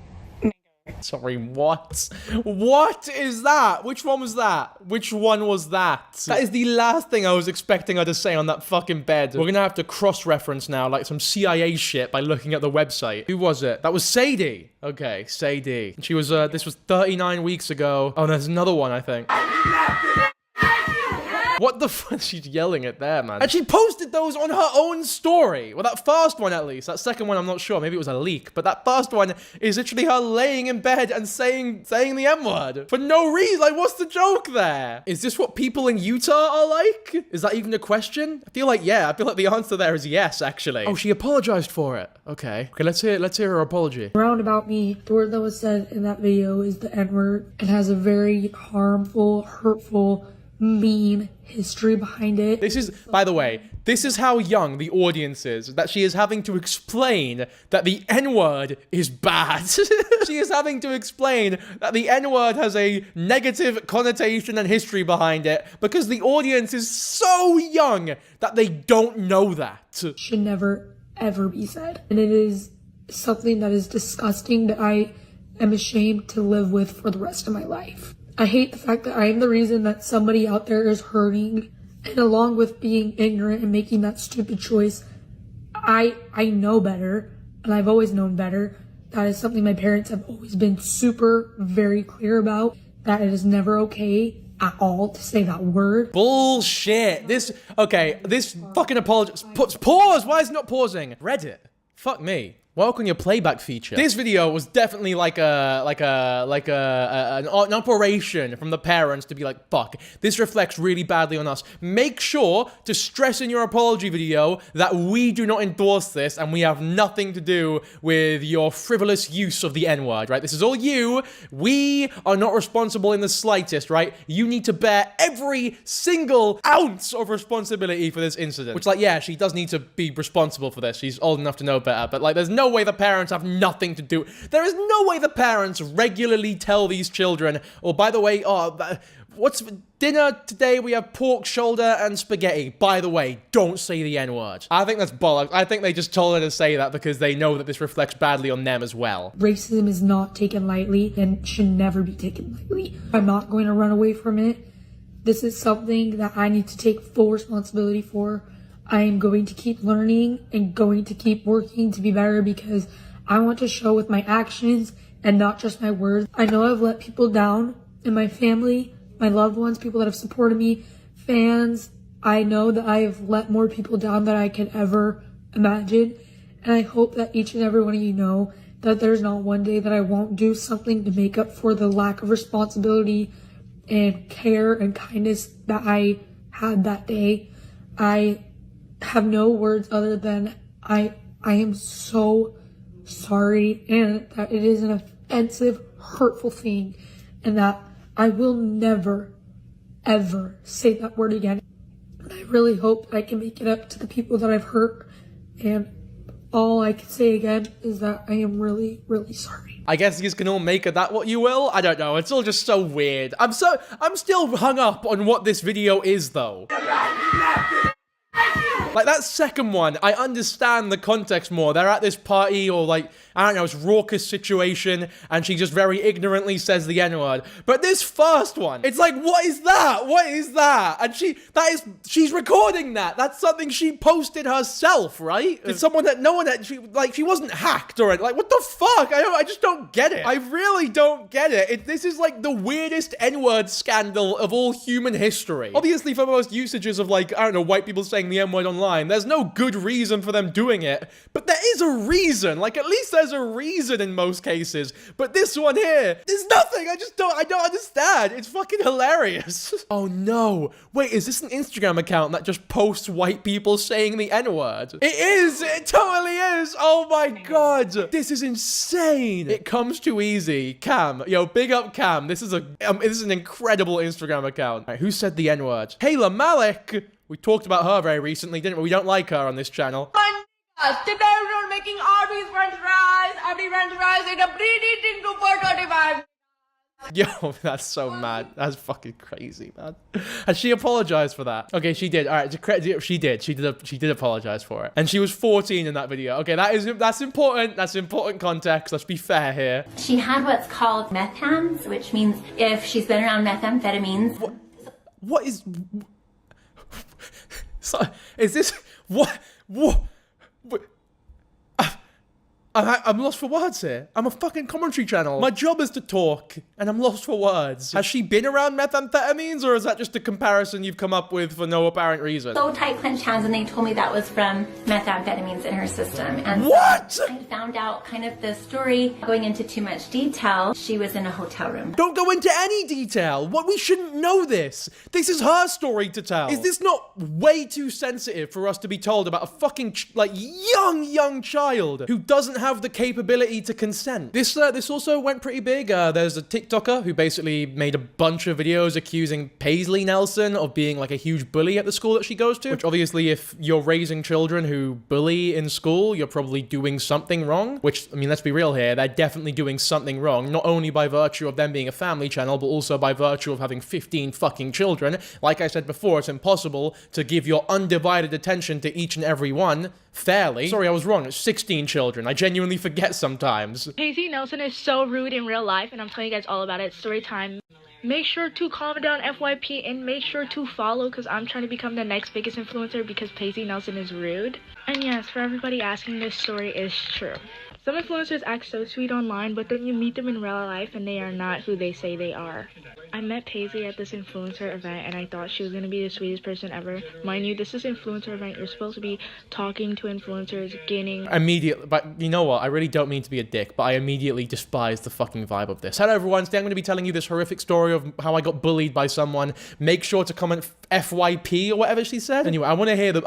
Speaker 1: Sorry, what? What is that? Which one was that? Which one was that? That is the last thing I was expecting her to say on that fucking bed. We're gonna have to cross-reference now, like some CIA shit, by looking at the website. Who was it? That was Sadie. Okay, Sadie. She was, this was 39 weeks ago. Oh, there's another one, I think. What the fuck? She's yelling it there, man. And she posted those on her own story. Well, that first one, at least. That second one, I'm not sure. Maybe it was a leak. But that first one is literally her laying in bed and saying the M-word. For no reason. Like, what's the joke there? Is this what people in Utah are like? Is that even a question? I feel like, yeah. I feel like the answer there is yes, actually. Oh, she apologized for it. Okay. Okay, let's hear her apology.
Speaker 6: Roundabout me, the word that was said in that video is the N-word. It has a very harmful, hurtful, mean history behind it.
Speaker 1: This is, by the way, this is how young the audience is, that she is having to explain that the N-word is bad. She is having to explain that the N-word has a negative connotation and history behind it because the audience is so young that they don't know that.
Speaker 6: Should never, ever be said. And it is something that is disgusting that I am ashamed to live with for the rest of my life. I hate the fact that I am the reason that somebody out there is hurting, and along with being ignorant and making that stupid choice, I know better, and I've always known better. That is something my parents have always been super, very clear about, that it is never okay at all to say that word.
Speaker 1: Bullshit. This fucking apology. Pause! Why is it not pausing? Reddit. Fuck me. Work on your playback feature. This video was definitely an operation from the parents to be like, fuck, this reflects really badly on us. Make sure to stress in your apology video that we do not endorse this and we have nothing to do with your frivolous use of the N-word, right? This is all you. We are not responsible in the slightest, right? You need to bear every single ounce of responsibility for this incident. Which, like, yeah, she does need to be responsible for this. She's old enough to know better, but, like, there's no way the parents have nothing to do. There is no way the parents regularly tell these children, or by the way, what's for dinner today? We have pork shoulder and spaghetti. By the way, don't say the N-word. I think that's bollocks. I think they just told her to say that because they know that this reflects badly on them as well.
Speaker 6: Racism is not taken lightly and should never be taken lightly. I'm not going to run away from it. This is something that I need to take full responsibility for. I am going to keep learning and going to keep working to be better because I want to show with my actions and not just my words. I know I've let people down in my family, my loved ones, people that have supported me, fans. I know that I have let more people down than I can ever imagine. And I hope that each and every one of you know that there's not one day that I won't do something to make up for the lack of responsibility and care and kindness that I had that day. I have no words other than I am so sorry, and that it is an offensive, hurtful thing, and that I will never, ever say that word again. And I really hope I can make it up to the people that I've hurt, and all I can say again is that I am really, really sorry.
Speaker 1: I guess you can all make of that what you will. I don't know. It's all just so weird. I'm still hung up on what this video is, though. Like, that second one, I understand the context more. They're at this party or, like, I don't know, it's raucous situation, and she just very ignorantly says the N-word. But this first one, it's like, what is that? What is that? And she's recording that. That's something she posted herself, right? It's someone that no one had, she wasn't hacked or anything. Like, what the fuck? I just don't get it. I really don't get it. This is like the weirdest N-word scandal of all human history. Obviously, for most usages of, like, I don't know, white people saying the N-word online, there's no good reason for them doing it. But there is a reason. Like, at least there's a reason in most cases. But this one here, there's nothing. I don't understand. It's fucking hilarious. Oh no. Wait, is this an Instagram account that just posts white people saying the N-word? It is. It totally is. Oh my god. This is insane. It comes too easy. Cam. Yo, big up Cam. This is an incredible Instagram account. Right, who said the N-word? Kayla Malik. We talked about her very recently, didn't we? We don't like her on this channel.
Speaker 10: Today we're making Arby's French fries. Arby's French fries in a preheating to 425.
Speaker 1: Yo, that's so mad. That's fucking crazy, man. And she apologized for that. Okay, she did. All right, she did. She did apologize for it. And she was 14 in that video. Okay, that's important. That's important context. Let's be fair here.
Speaker 3: She had what's called meth hands, which means if she's been around methamphetamines.
Speaker 1: What is? So, is this what? I'm lost for words here. I'm a fucking commentary channel. My job is to talk, and I'm lost for words. Has she been around methamphetamines, or is that just a comparison you've come up with for no apparent reason?
Speaker 3: So tight clenched hands, and they told me that was from methamphetamines in her system. And
Speaker 1: what?
Speaker 3: So I found out kind of the story. Going into too much detail, she was in a hotel room.
Speaker 1: Don't go into any detail. What? We shouldn't know this. This is her story to tell. Is this not way too sensitive for us to be told about a fucking young child who doesn't have the capability to consent? This also went pretty big. There's a TikToker who basically made a bunch of videos accusing Paisley Nelson of being like a huge bully at the school that she goes to, which obviously if you're raising children who bully in school, you're probably doing something wrong, which, I mean, let's be real here, they're definitely doing something wrong, not only by virtue of them being a family channel, but also by virtue of having 15 fucking children. Like I said before, it's impossible to give your undivided attention to each and every one fairly. Sorry, I was wrong. It's 16 children. I genuinely forget sometimes.
Speaker 11: Paisley Nelson is so rude in real life, and I'm telling you guys all about it. Story time. Make sure to comment down FYP and make sure to follow, because I'm trying to become the next biggest influencer because Paisley Nelson is rude. And yes, for everybody asking, this story is true. Some influencers act so sweet online, but then you meet them in real life and they are not who they say they are. I met Paisley at this influencer event and I thought she was going to be the sweetest person ever. Mind you, this is an influencer event. You're supposed to be talking to influencers, gaining...
Speaker 1: Immediately, but you know what? I really don't mean to be a dick, but I immediately despise the fucking vibe of this. Hello everyone, today I'm going to be telling you this horrific story of how I got bullied by someone. Make sure to comment FYP or whatever she said. Anyway, I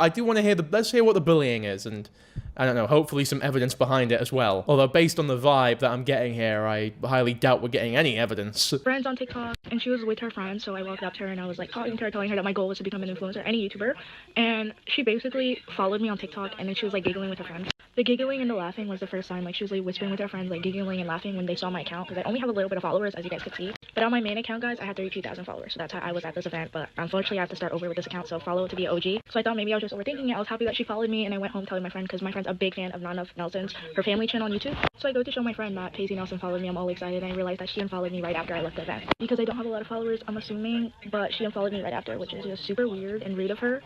Speaker 1: do want to hear let's hear what the bullying is, and I don't know, hopefully some evidence behind it as well. Although based on the vibe that I'm getting here, I highly doubt we're getting any evidence.
Speaker 11: Friends on TikTok, and she was with her friends, so I walked up to her and I was like talking to her, telling her that my goal was to become an influencer, any YouTuber, and she basically followed me on TikTok, and then she was like giggling with her friends. The giggling and the laughing was the first time, like she was like whispering with her friends, like giggling and laughing when they saw my account, because I only have a little bit of followers, as you guys could see. But on my main account, guys, I had 32,000 followers, so that's how I was at this event, but unfortunately I have to start over with this account, so follow to be OG. So I thought maybe I was just overthinking it. I was happy that she followed me, and I went home telling my friend, because my friend's a big fan of Not Enough Nelson's, her family channel on YouTube. So I go to show my friend that Paisley Nelson followed me. I'm all excited, and I realized that she unfollowed me right after I left the event. Because I don't have a lot of followers, I'm assuming, but she unfollowed me right after, which is just super weird and rude of her.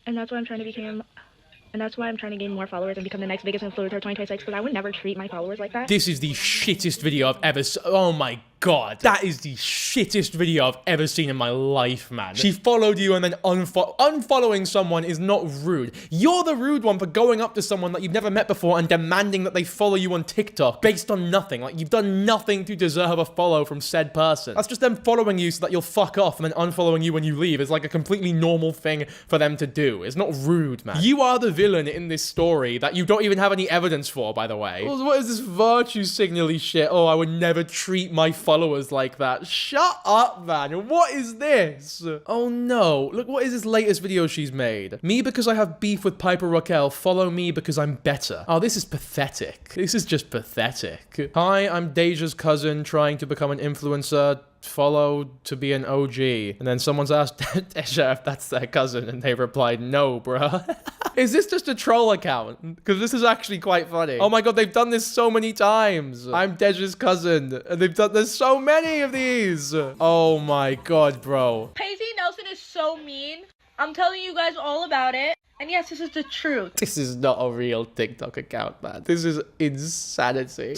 Speaker 11: And that's why I'm trying to gain more followers and become the next biggest influencer of 2026, because I would never treat my followers like that.
Speaker 1: This is the shittest video I've ever seen. Oh my god. That is the shittest video I've ever seen in my life, man. She followed you and then unfollowing someone is not rude. You're the rude one for going up to someone that you've never met before and demanding that they follow you on TikTok based on nothing. Like, you've done nothing to deserve a follow from said person. That's just them following you so that you'll fuck off and then unfollowing you when you leave. It's like a completely normal thing for them to do. It's not rude, man. You are the villain in this story that you don't even have any evidence for, by the way. What is this virtue signal-y shit? Oh, I would never treat my followers like that. Shut up, man. What is this? Oh no. Look, what is this latest video she's made? Me because I have beef with Piper Raquel. Follow me because I'm better. Oh, this is pathetic. This is just pathetic. Hi, I'm Deja's cousin trying to become an influencer. Follow to be an OG. And then someone's asked Deja if that's their cousin, and they replied, no, bruh. Is this just a troll account? Because this is actually quite funny. Oh my god, they've done this so many times. I'm Dej's cousin. And there's so many of these. Oh my god, bro.
Speaker 11: Paisley Nelson is so mean. I'm telling you guys all about it. And yes, this is the truth.
Speaker 1: This is not a real TikTok account, man. This is insanity.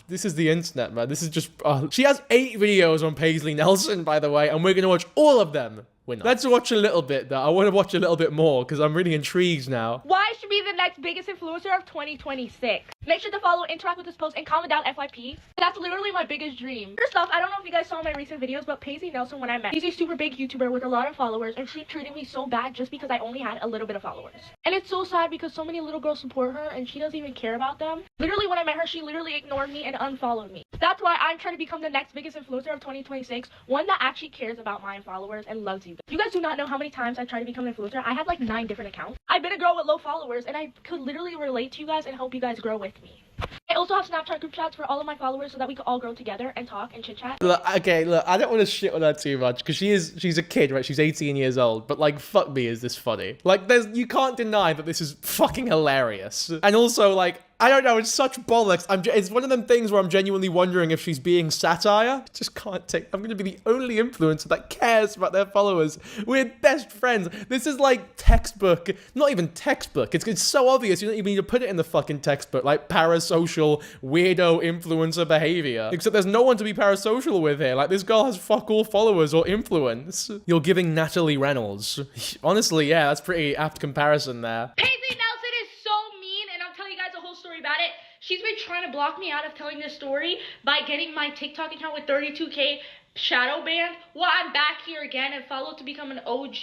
Speaker 1: This is the internet, man. This is just... She has 8 videos on Paisley Nelson, by the way, and we're going to watch all of them. We're not. Let's watch a little bit, though. I want to watch a little bit more, because I'm really intrigued now.
Speaker 11: Why should be the next biggest influencer of 2026? Make sure to follow, interact with this post, and comment down FYP. That's literally my biggest dream. First off, I don't know if you guys saw my recent videos, but Paisley Nelson, when I met, he's a super big YouTuber with a lot of followers, and she treated me so bad just because I only had a little bit of followers. And it's so sad because so many little girls support her, and she doesn't even care about them. Literally, when I met her, she literally ignored me and unfollowed me. That's why I'm trying to become the next biggest influencer of 2026, one that actually cares about my followers and loves you. You guys do not know how many times I tried to become an influencer. I had like 9 different accounts. I've been a girl with low followers, and I could literally relate to you guys and help you guys grow with me. I also have Snapchat group chats for all of my followers so that we could all grow together and talk and chit chat.
Speaker 1: Look, okay, look, I don't want to shit on her too much because she's a kid, right? She's 18 years old, but like, fuck me, is this funny? Like, you can't deny that this is fucking hilarious. And also, like, I don't know, it's such bollocks. It's one of them things where I'm genuinely wondering if she's being satire. I just can't take... I'm going to be the only influencer that cares about their followers. We're best friends. This is like textbook. Not even textbook. It's so obvious. You don't even need to put it in the fucking textbook. Like parasocial, weirdo influencer behavior. Except there's no one to be parasocial with here. Like, this girl has fuck all followers or influence. You're giving Natalie Reynolds. Honestly, yeah, that's pretty apt comparison there.
Speaker 11: Paisley Nelson is so mean, and I'll tell you guys a whole story about it. She's been trying to block me out of telling this story by getting my TikTok account with 32K shadow banned. Well, I'm back here again, and follow to become an OG.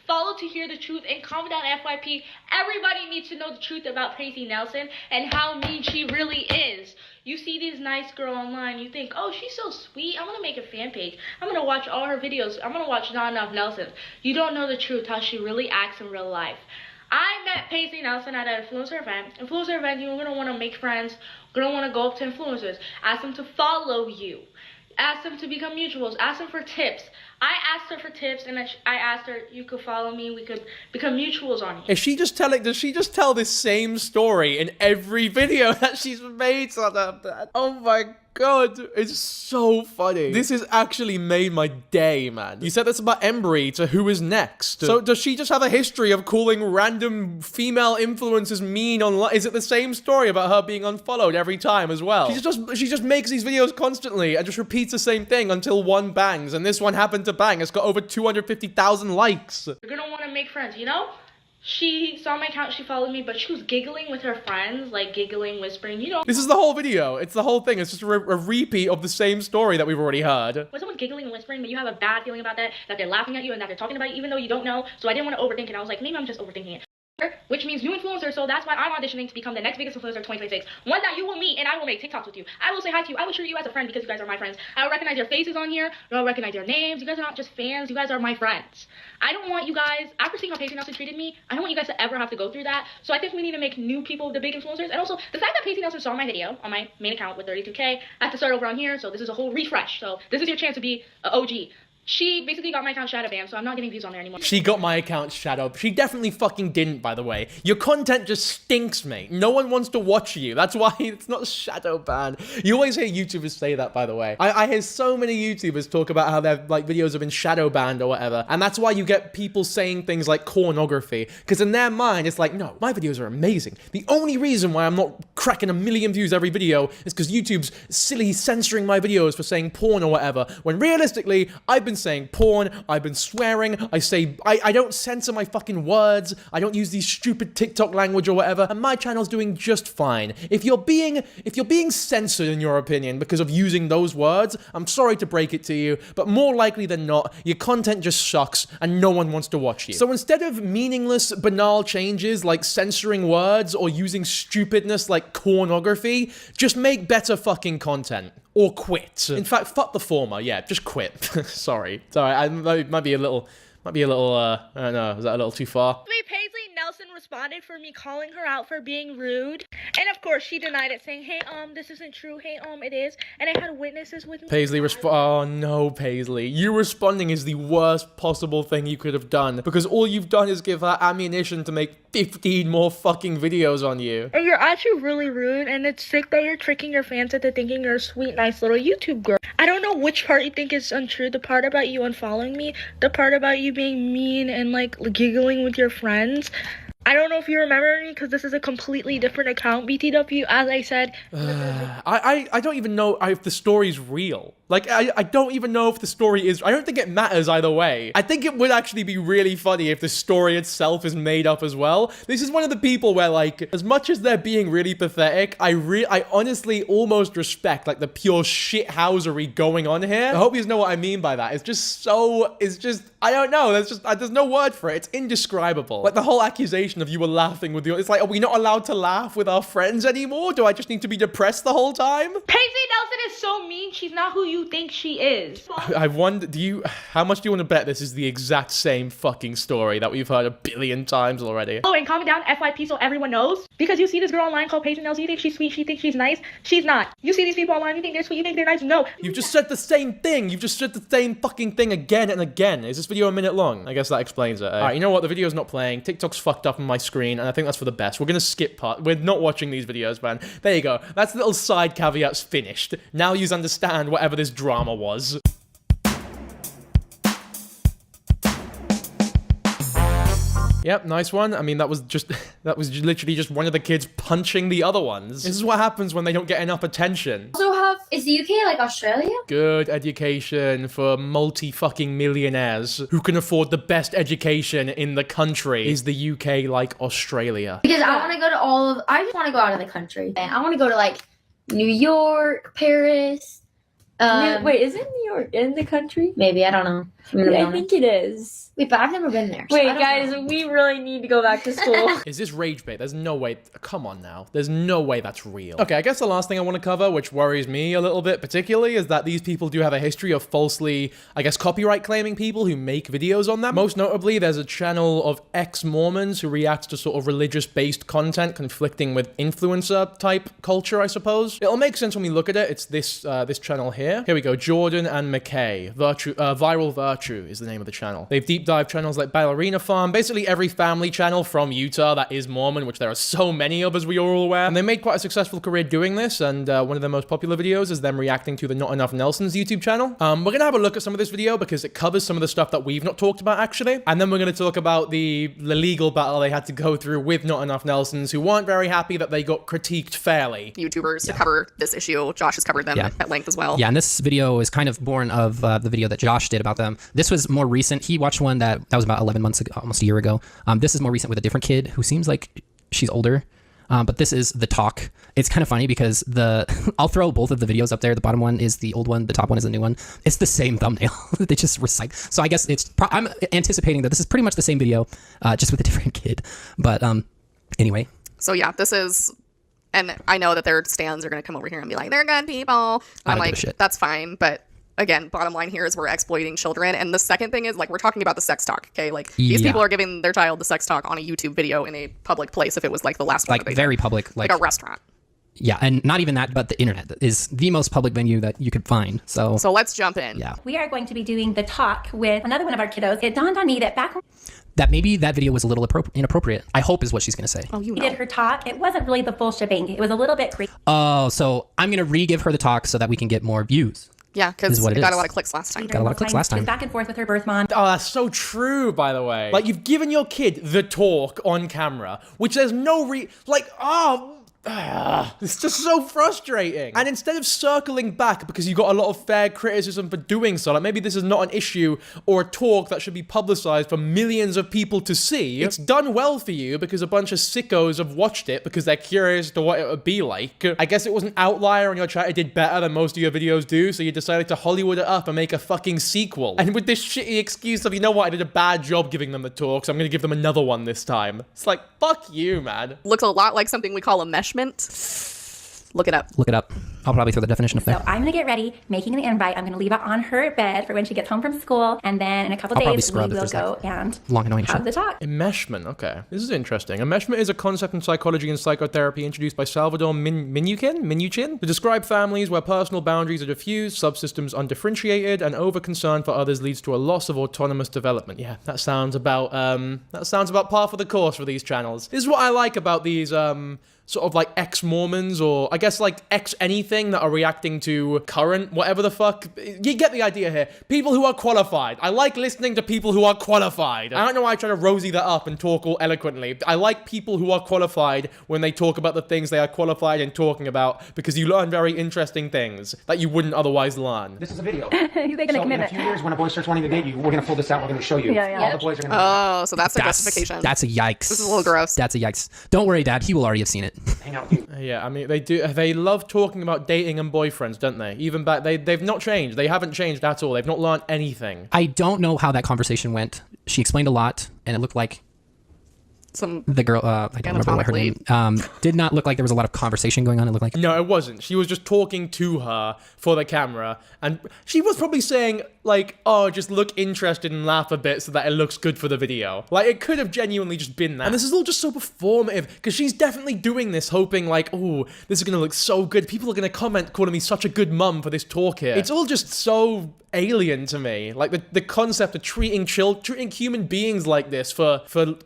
Speaker 11: Follow to hear the truth and comment down FYP. Everybody needs to know the truth about Paisley Nelson and how mean she really is. You see this nice girl online, you think, oh, she's so sweet. I'm gonna make a fan page. I'm gonna watch all her videos. I'm gonna watch Not Enough Nelson. You don't know the truth, how she really acts in real life. I met Paisley Nelson at an influencer event. Influencer event, you're gonna wanna make friends. You're gonna wanna go up to influencers. Ask them to follow you. Ask them to become mutuals. Ask them for tips. I asked her for tips, and I asked her, you could follow me, we could become mutuals on you.
Speaker 1: Does she just tell this same story in every video that she's made? Oh my god, it's so funny. This has actually made my day, man. You said this about Embry to Who Is Next. So does she just have a history of calling random female influencers mean online? Is it the same story about her being unfollowed every time as well? She just makes these videos constantly and just repeats the same thing until one bangs, and this one happened to bang. It's got over 250,000 likes.
Speaker 11: You're gonna want to make friends, you know? She saw my account, she followed me, but she was giggling with her friends, like giggling, whispering, you know.
Speaker 1: This is the whole video. It's the whole thing. It's just a repeat of the same story that we've already heard.
Speaker 11: When someone's giggling and whispering, but you have a bad feeling about that they're laughing at you and that they're talking about you even though you don't know. So I didn't want to overthink it. I was like, maybe I'm just overthinking it. Which means new influencer, so that's why I'm auditioning to become the next biggest influencer of 2026. One that you will meet, and I will make TikToks with you. I will say hi to you. I will treat you as a friend because you guys are my friends. I will recognize your faces on here. I will recognize your names. You guys are not just fans. You guys are my friends. I don't want you guys, after seeing how Paisley Nelson treated me, I don't want you guys to ever have to go through that. So I think we need to make new people the big influencers. And also, the fact that Paisley Nelson saw my video on my main account with 32K, I have to start over on here, so this is a whole refresh. So this is your chance to be an OG. She basically got my account shadow banned, so I'm not getting views on there anymore.
Speaker 1: She got my account shadow. She definitely fucking didn't, by the way. Your content just stinks, mate. No one wants to watch you. That's why it's not shadow banned. You always hear YouTubers say that, by the way. I hear so many YouTubers talk about how their like videos have been shadow banned or whatever, and that's why you get people saying things like pornography, because in their mind, it's like, no, my videos are amazing. The only reason why I'm not cracking 1 million views every video is because YouTube's silly censoring my videos for saying porn or whatever, when realistically, I've been saying porn, I've been swearing, I don't censor my fucking words, I don't use these stupid TikTok language or whatever, and my channel's doing just fine. If you're being censored in your opinion because of using those words, I'm sorry to break it to you, but more likely than not, your content just sucks and no one wants to watch you. So instead of meaningless, banal changes like censoring words or using stupidness like pornography, just make better fucking content. Or quit. In fact, fuck the former. Yeah, just quit. Sorry. I might be a little, I don't know, is that a little too far?
Speaker 11: Paisley Nelson responded for me calling her out for being rude And of course, she denied it, saying, hey, this isn't true. Hey, it is. And I had witnesses with me.
Speaker 1: Paisley oh no, Paisley. You responding is the worst possible thing you could have done, because all you've done is give her ammunition to make 15 more fucking videos on you.
Speaker 11: And you're actually really rude, and it's sick that you're tricking your fans into thinking you're a sweet, nice little YouTube girl. I don't know which part you think is untrue. The part about you unfollowing me, the part about you being mean and like giggling with your friends. I don't know if you remember me because this is a completely different account, BTW, as I said.
Speaker 1: I don't even know if the story's real. Like, I don't even know if the story is... I don't think it matters either way. I think it would actually be really funny if the story itself is made up as well. This is one of the people where, like, as much as they're being really pathetic, I honestly almost respect, like, the pure shithousery going on here. I hope you know what I mean by that. It's just so... It's just... I don't know. There's no word for it. It's indescribable. Like, the whole accusation of you were laughing with your... It's like, are we not allowed to laugh with our friends anymore? Do I just need to be depressed the whole time?
Speaker 11: Paisley Nelson is so mean. She's not who you think she is.
Speaker 1: I wonder, how much do you want to bet this is the exact same fucking story that we've heard a billion times already?
Speaker 11: Oh, and calm down, FYP, so everyone knows. Because you see this girl online called Paisley Nelson, you think she's sweet, she thinks she's nice. She's not. You see these people online, you think they're sweet, you think they're nice. No.
Speaker 1: You've just said the same thing. You've just said the same fucking thing again and again. Is this video a minute long? I guess that explains it. Alright, you know what? The video's not playing. TikTok's fucked up on my screen, and I think that's for the best. We're gonna skip part. We're not watching these videos, man. There you go. That's the little side caveats finished. Now you understand whatever this drama was. Yep, nice one. I mean, that was literally just one of the kids punching the other ones. This is what happens when they don't get enough attention.
Speaker 12: Is the UK like Australia?
Speaker 1: Good education for multi-fucking millionaires who can afford the best education in the country. Is the UK like Australia?
Speaker 12: Because I want to go to I just want to go out of the country. I want to go to like New York, Paris.
Speaker 5: Wait, isn't New York in the country?
Speaker 12: Maybe, I don't know.
Speaker 5: I think it is.
Speaker 12: Wait, but I've never been there. So
Speaker 5: wait, guys, we really need to go back to school.
Speaker 1: Is this rage bait? There's no way. Come on now. There's no way that's real. Okay, I guess the last thing I want to cover, which worries me a little bit particularly, is that these people do have a history of falsely, I guess, copyright claiming people who make videos on them. Most notably, there's a channel of ex-Mormons who reacts to sort of religious-based content conflicting with influencer-type culture, I suppose. It'll make sense when we look at it. It's this channel here. Here we go. Jordan and McKay. Viral Virtue is the name of the channel. They've deep dive channels like Ballerina Farm, basically every family channel from Utah that is Mormon, which there are so many of, as we are all aware. And they made quite a successful career doing this, and one of their most popular videos is them reacting to the Not Enough Nelsons YouTube channel. We're gonna have a look at some of this video because it covers some of the stuff that we've not talked about, actually. And then we're gonna talk about the legal battle they had to go through with Not Enough Nelsons, who weren't very happy that they got critiqued fairly.
Speaker 13: YouTubers to cover this issue. Josh has covered them at length as well.
Speaker 14: Yeah, and this video is kind of born of the video that Josh did about them. This was more recent. He watched one that was about 11 months ago, almost a year ago. This is more recent with a different kid who seems like she's older. But this is The Talk. It's kind of funny because I'll throw both of the videos up there. The bottom one is the old one. The top one is the new one. It's the same thumbnail. They just recycle. So I guess I'm anticipating that this is pretty much the same video, just with a different kid. But anyway.
Speaker 13: So yeah, this is, and I know that their stands are going to come over here and be like, they're good people. I'm like, that's fine. But again, bottom line here is we're exploiting children. And the second thing is, like, we're talking about the sex talk, okay? Like, these people are giving their child the sex talk on a YouTube video in a public place if it was, like, the last one.
Speaker 14: Like, very public.
Speaker 13: Like a restaurant.
Speaker 14: Yeah, and not even that, but the internet is the most public venue that you could find. So
Speaker 13: let's jump in.
Speaker 14: Yeah.
Speaker 3: We are going to be doing The Talk with another one of our kiddos. It dawned on me that back when
Speaker 14: that maybe that video was a little inappropriate. I hope is what she's going to say.
Speaker 3: Oh, you know. She did her talk. It wasn't really the full shebang. It was a little bit crazy.
Speaker 14: Oh, so I'm going to re-give her the talk so that we can get more views.
Speaker 13: Yeah, because it got a lot of clicks last time.
Speaker 14: Got a lot of clicks last time.
Speaker 3: She was back and forth with her birth mom.
Speaker 1: Oh, that's so true, by the way. Like, you've given your kid the talk on camera, which there's no it's just so frustrating. And instead of circling back because you got a lot of fair criticism for doing so, like maybe this is not an issue or a talk that should be publicized for millions of people to see. It's done well for you because a bunch of sickos have watched it because they're curious to what it would be like. I guess it was an outlier on your channel. It did better than most of your videos do, so you decided to Hollywood it up and make a fucking sequel. And with this shitty excuse of, you know what, I did a bad job giving them the talk, so I'm gonna give them another one this time. It's like, fuck you, man.
Speaker 13: Looks a lot like something we call a meshment. Look it up.
Speaker 14: Look it up. I'll probably throw the definition up there.
Speaker 3: So I'm gonna get ready, making the invite. I'm gonna leave it on her bed for when she gets home from school, and then in a couple
Speaker 14: I'll probably
Speaker 3: days we
Speaker 14: scrub if
Speaker 3: will
Speaker 14: there's,
Speaker 3: go
Speaker 14: like,
Speaker 3: and
Speaker 14: long annoying
Speaker 3: have
Speaker 14: shit.
Speaker 3: the talk.
Speaker 1: Enmeshment, okay. This is interesting. Enmeshment is a concept in psychology and psychotherapy introduced by Salvador Minuchin to describe families where personal boundaries are diffused, subsystems undifferentiated, and over-concern for others leads to a loss of autonomous development. Yeah, that sounds about par for the course for these channels. This is what I like about these, sort of like ex-Mormons, or I guess like ex-anything that are reacting to current whatever the fuck. You get the idea here. People who are qualified. I like listening to people who are qualified. I don't know why I try to rosy that up and talk all eloquently. I like people who are qualified when they talk about the things they are qualified in talking about, because you learn very interesting things that you wouldn't otherwise learn.
Speaker 15: This is a video.
Speaker 3: He's making a
Speaker 15: In a
Speaker 3: commitment.
Speaker 15: few years, when a boy starts wanting to date you, we're going to pull this out, we're going to show you. All the boys are going to
Speaker 13: Oh, so that's the justification.
Speaker 14: That's a yikes.
Speaker 13: This is a little gross.
Speaker 14: That's a yikes. Don't worry, Dad. He will already have seen it.
Speaker 15: hang out with you.
Speaker 1: Yeah, I mean, they do. They love talking about dating and boyfriends, don't they? Even back, they've not changed. They haven't changed at all. They've not learned anything.
Speaker 14: I don't know how that conversation went. She explained a lot, and it looked like the girl, I don't remember what her name, did not look like there was a lot of conversation going on. It looked like...
Speaker 1: No, it wasn't. She was just talking to her for the camera, and she was probably saying, like, oh, just look interested and laugh a bit so that it looks good for the video. Like, it could have genuinely just been that. And this is all just so performative, because she's definitely doing this, hoping, like, oh, this is gonna look so good. People are gonna comment calling me such a good mum for this talk here. It's all just so alien to me. Like, the concept of treating human beings like this for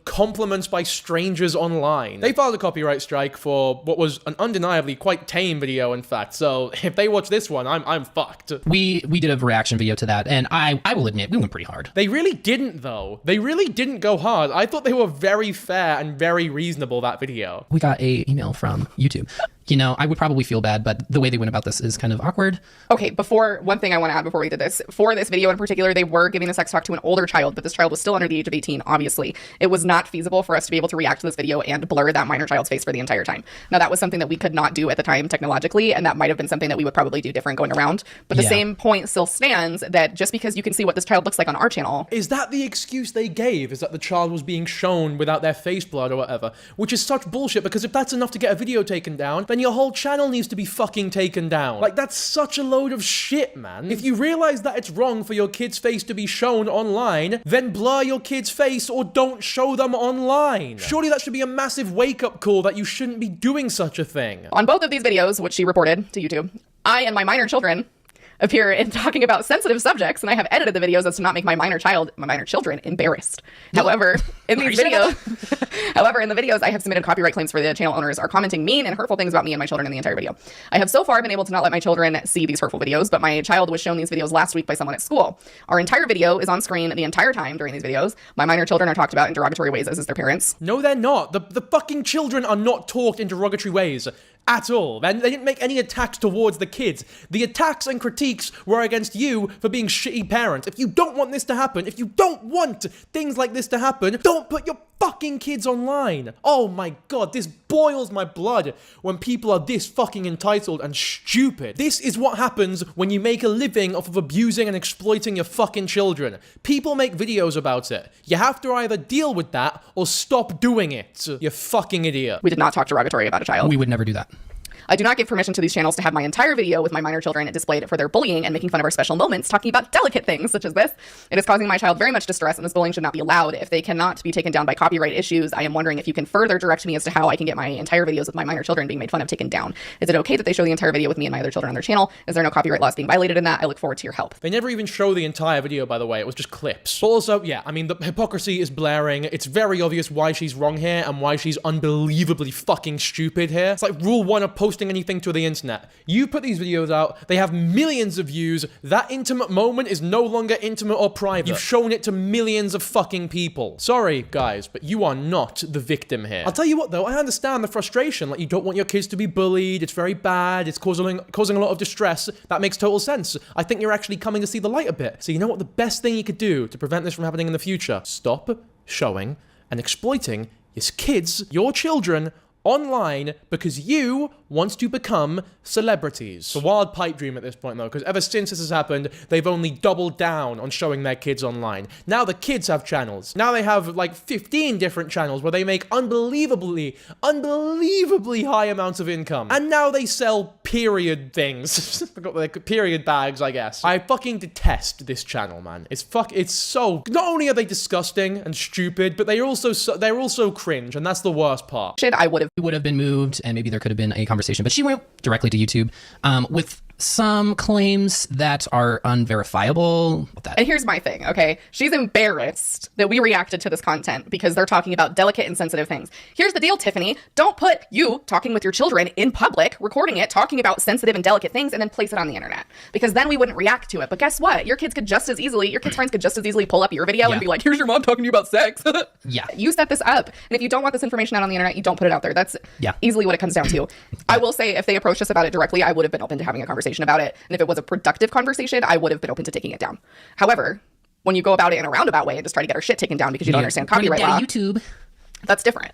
Speaker 1: compliments by strangers online. They filed a copyright strike for what was an undeniably quite tame video, in fact, so if they watch this one, I'm fucked.
Speaker 14: We did a reaction video to that, and I will admit, we went pretty hard.
Speaker 1: They really didn't, though. They really didn't go hard. I thought they were very fair and very reasonable, that video.
Speaker 14: We got a email from YouTube. You know, I would probably feel bad, but the way they went about this is kind of awkward.
Speaker 13: Okay, one thing I want to add before we did this. For this video in particular, they were giving the sex talk to an older child, but this child was still under the age of 18, obviously. It was not feasible for us to be able to react to this video and blur that minor child's face for the entire time. Now, that was something that we could not do at the time technologically, and that might have been something that we would probably do different going around. But the same point still stands, that just because you can see what this child looks like on our channel...
Speaker 1: Is that the excuse they gave? Is that the child was being shown without their face blood or whatever? Which is such bullshit, because if that's enough to get a video taken down, then your whole channel needs to be fucking taken down. Like, that's such a load of shit, man. If you realize that it's wrong for your kid's face to be shown online, then blur your kid's face or don't show them online. Surely that should be a massive wake-up call that you shouldn't be doing such a thing.
Speaker 13: On both of these videos, which she reported to YouTube, I and my minor children appear in talking about sensitive subjects, and I have edited the videos as to not make my minor children embarrassed. However, in these videos, in the videos I have submitted copyright claims for the channel owners are commenting mean and hurtful things about me and my children in the entire video. I have so far been able to not let my children see these hurtful videos, but my child was shown these videos last week by someone at school. Our entire video is on screen the entire time during these videos. My minor children are talked about in derogatory ways, as is their parents.
Speaker 1: No, they're not. The fucking children are not talked in derogatory ways. At all. They didn't make any attacks towards the kids. The attacks and critiques were against you for being shitty parents. If you don't want this to happen, if you don't want things like this to happen, don't put your fucking kids online. Oh my god, this boils my blood when people are this fucking entitled and stupid. This is what happens when you make a living off of abusing and exploiting your fucking children. People make videos about it. You have to either deal with that or stop doing it. You fucking idiot.
Speaker 13: We did not talk derogatory about a child.
Speaker 14: We would never do that.
Speaker 13: I do not give permission to these channels to have my entire video with my minor children displayed for their bullying and making fun of our special moments, talking about delicate things such as this. It is causing my child very much distress, and this bullying should not be allowed. If they cannot be taken down by copyright issues, I am wondering if you can further direct me as to how I can get my entire videos with my minor children being made fun of taken down. Is it okay that they show the entire video with me and my other children on their channel? Is there no copyright laws being violated in that? I look forward to your help.
Speaker 1: They never even show the entire video, by the way. It was just clips. But also, yeah, I mean, the hypocrisy is blaring. It's very obvious why she's wrong here and why she's unbelievably fucking stupid here. It's like rule one of posting anything to the internet. You put these videos out, they have millions of views. That intimate moment is no longer intimate or private. You've shown it to millions of fucking people. Sorry, guys, but you are not the victim here. I'll tell you what, though, I understand the frustration. Like, you don't want your kids to be bullied. It's very bad. It's causing a lot of distress. That makes total sense. I think you're actually coming to see the light a bit. So you know what the best thing you could do to prevent this from happening in the future? Stop showing and exploiting your kids, your children, online because you want to become celebrities. It's a wild pipe dream at this point though, because ever since this has happened, they've only doubled down on showing their kids online. Now the kids have channels. Now they have like 15 different channels where they make unbelievably high amounts of income. And now they sell period things. Like period bags, I guess. I fucking detest this channel, man. It's so, not only are they disgusting and stupid, but they're also cringe, and that's the worst part.
Speaker 14: I would have been moved, and maybe there could have been a conversation, but she went directly to YouTube with some claims that are unverifiable.
Speaker 13: And here's my thing, okay? She's embarrassed that we reacted to this content because they're talking about delicate and sensitive things. Here's the deal, Tiffany. Don't put you talking with your children in public, recording it, talking about sensitive and delicate things, and then place it on the internet. Because then we wouldn't react to it. But guess what? Your kids' friends could just as easily pull up your video and be like, here's your mom talking to you about sex.
Speaker 14: Yeah.
Speaker 13: You set this up. And if you don't want this information out on the internet, you don't put it out there. That's easily what it comes down to. I will say, if they approached us about it directly, I would have been open to having a conversation about it. And if it was a productive conversation, I would have been open to taking it down. However, when you go about it in a roundabout way and just try to get our shit taken down because you don't understand copyright law,
Speaker 14: YouTube.
Speaker 13: That's different.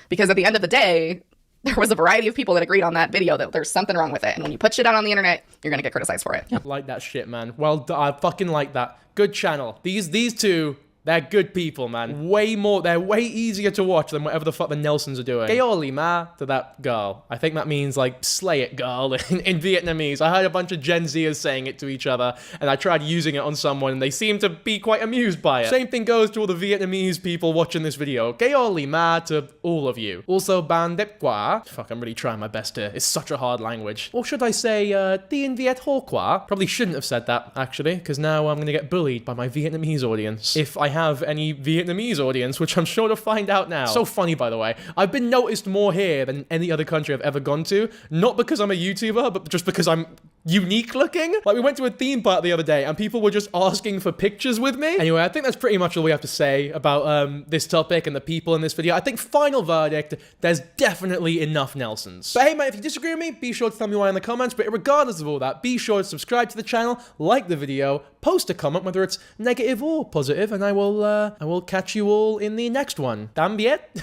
Speaker 13: Because at the end of the day, there was a variety of people that agreed on that video that there's something wrong with it. And when you put shit out on the internet, you're going to get criticized for it.
Speaker 1: Yeah. Like that shit, man. Well, I fucking like that. Good channel. These two, they're good people, man. They're way easier to watch than whatever the fuck the Nelsons are doing. Geoli ma to that girl. I think that means like slay it girl in Vietnamese. I heard a bunch of Gen Zers saying it to each other, and I tried using it on someone and they seemed to be quite amused by it. Same thing goes to all the Vietnamese people watching this video. Geoli ma to all of you. Also ban dep qua. Fuck, I'm really trying my best here. It's such a hard language. Or should I say Dien Viet Ho qua? Probably shouldn't have said that, actually, because now I'm gonna get bullied by my Vietnamese audience. If I have any Vietnamese audience, which I'm sure to find out now. So funny, by the way. I've been noticed more here than any other country I've ever gone to, not because I'm a YouTuber, but just because I'm unique looking. Like, we went to a theme park the other day and people were just asking for pictures with me. Anyway, I think that's pretty much all we have to say about this topic and the people in this video. I think final verdict, there's definitely enough Nelsons. But hey, mate, if you disagree with me, be sure to tell me why in the comments. But regardless of all that, be sure to subscribe to the channel, like the video, post a comment, whether it's negative or positive, and I will catch you all in the next one. Damn yet.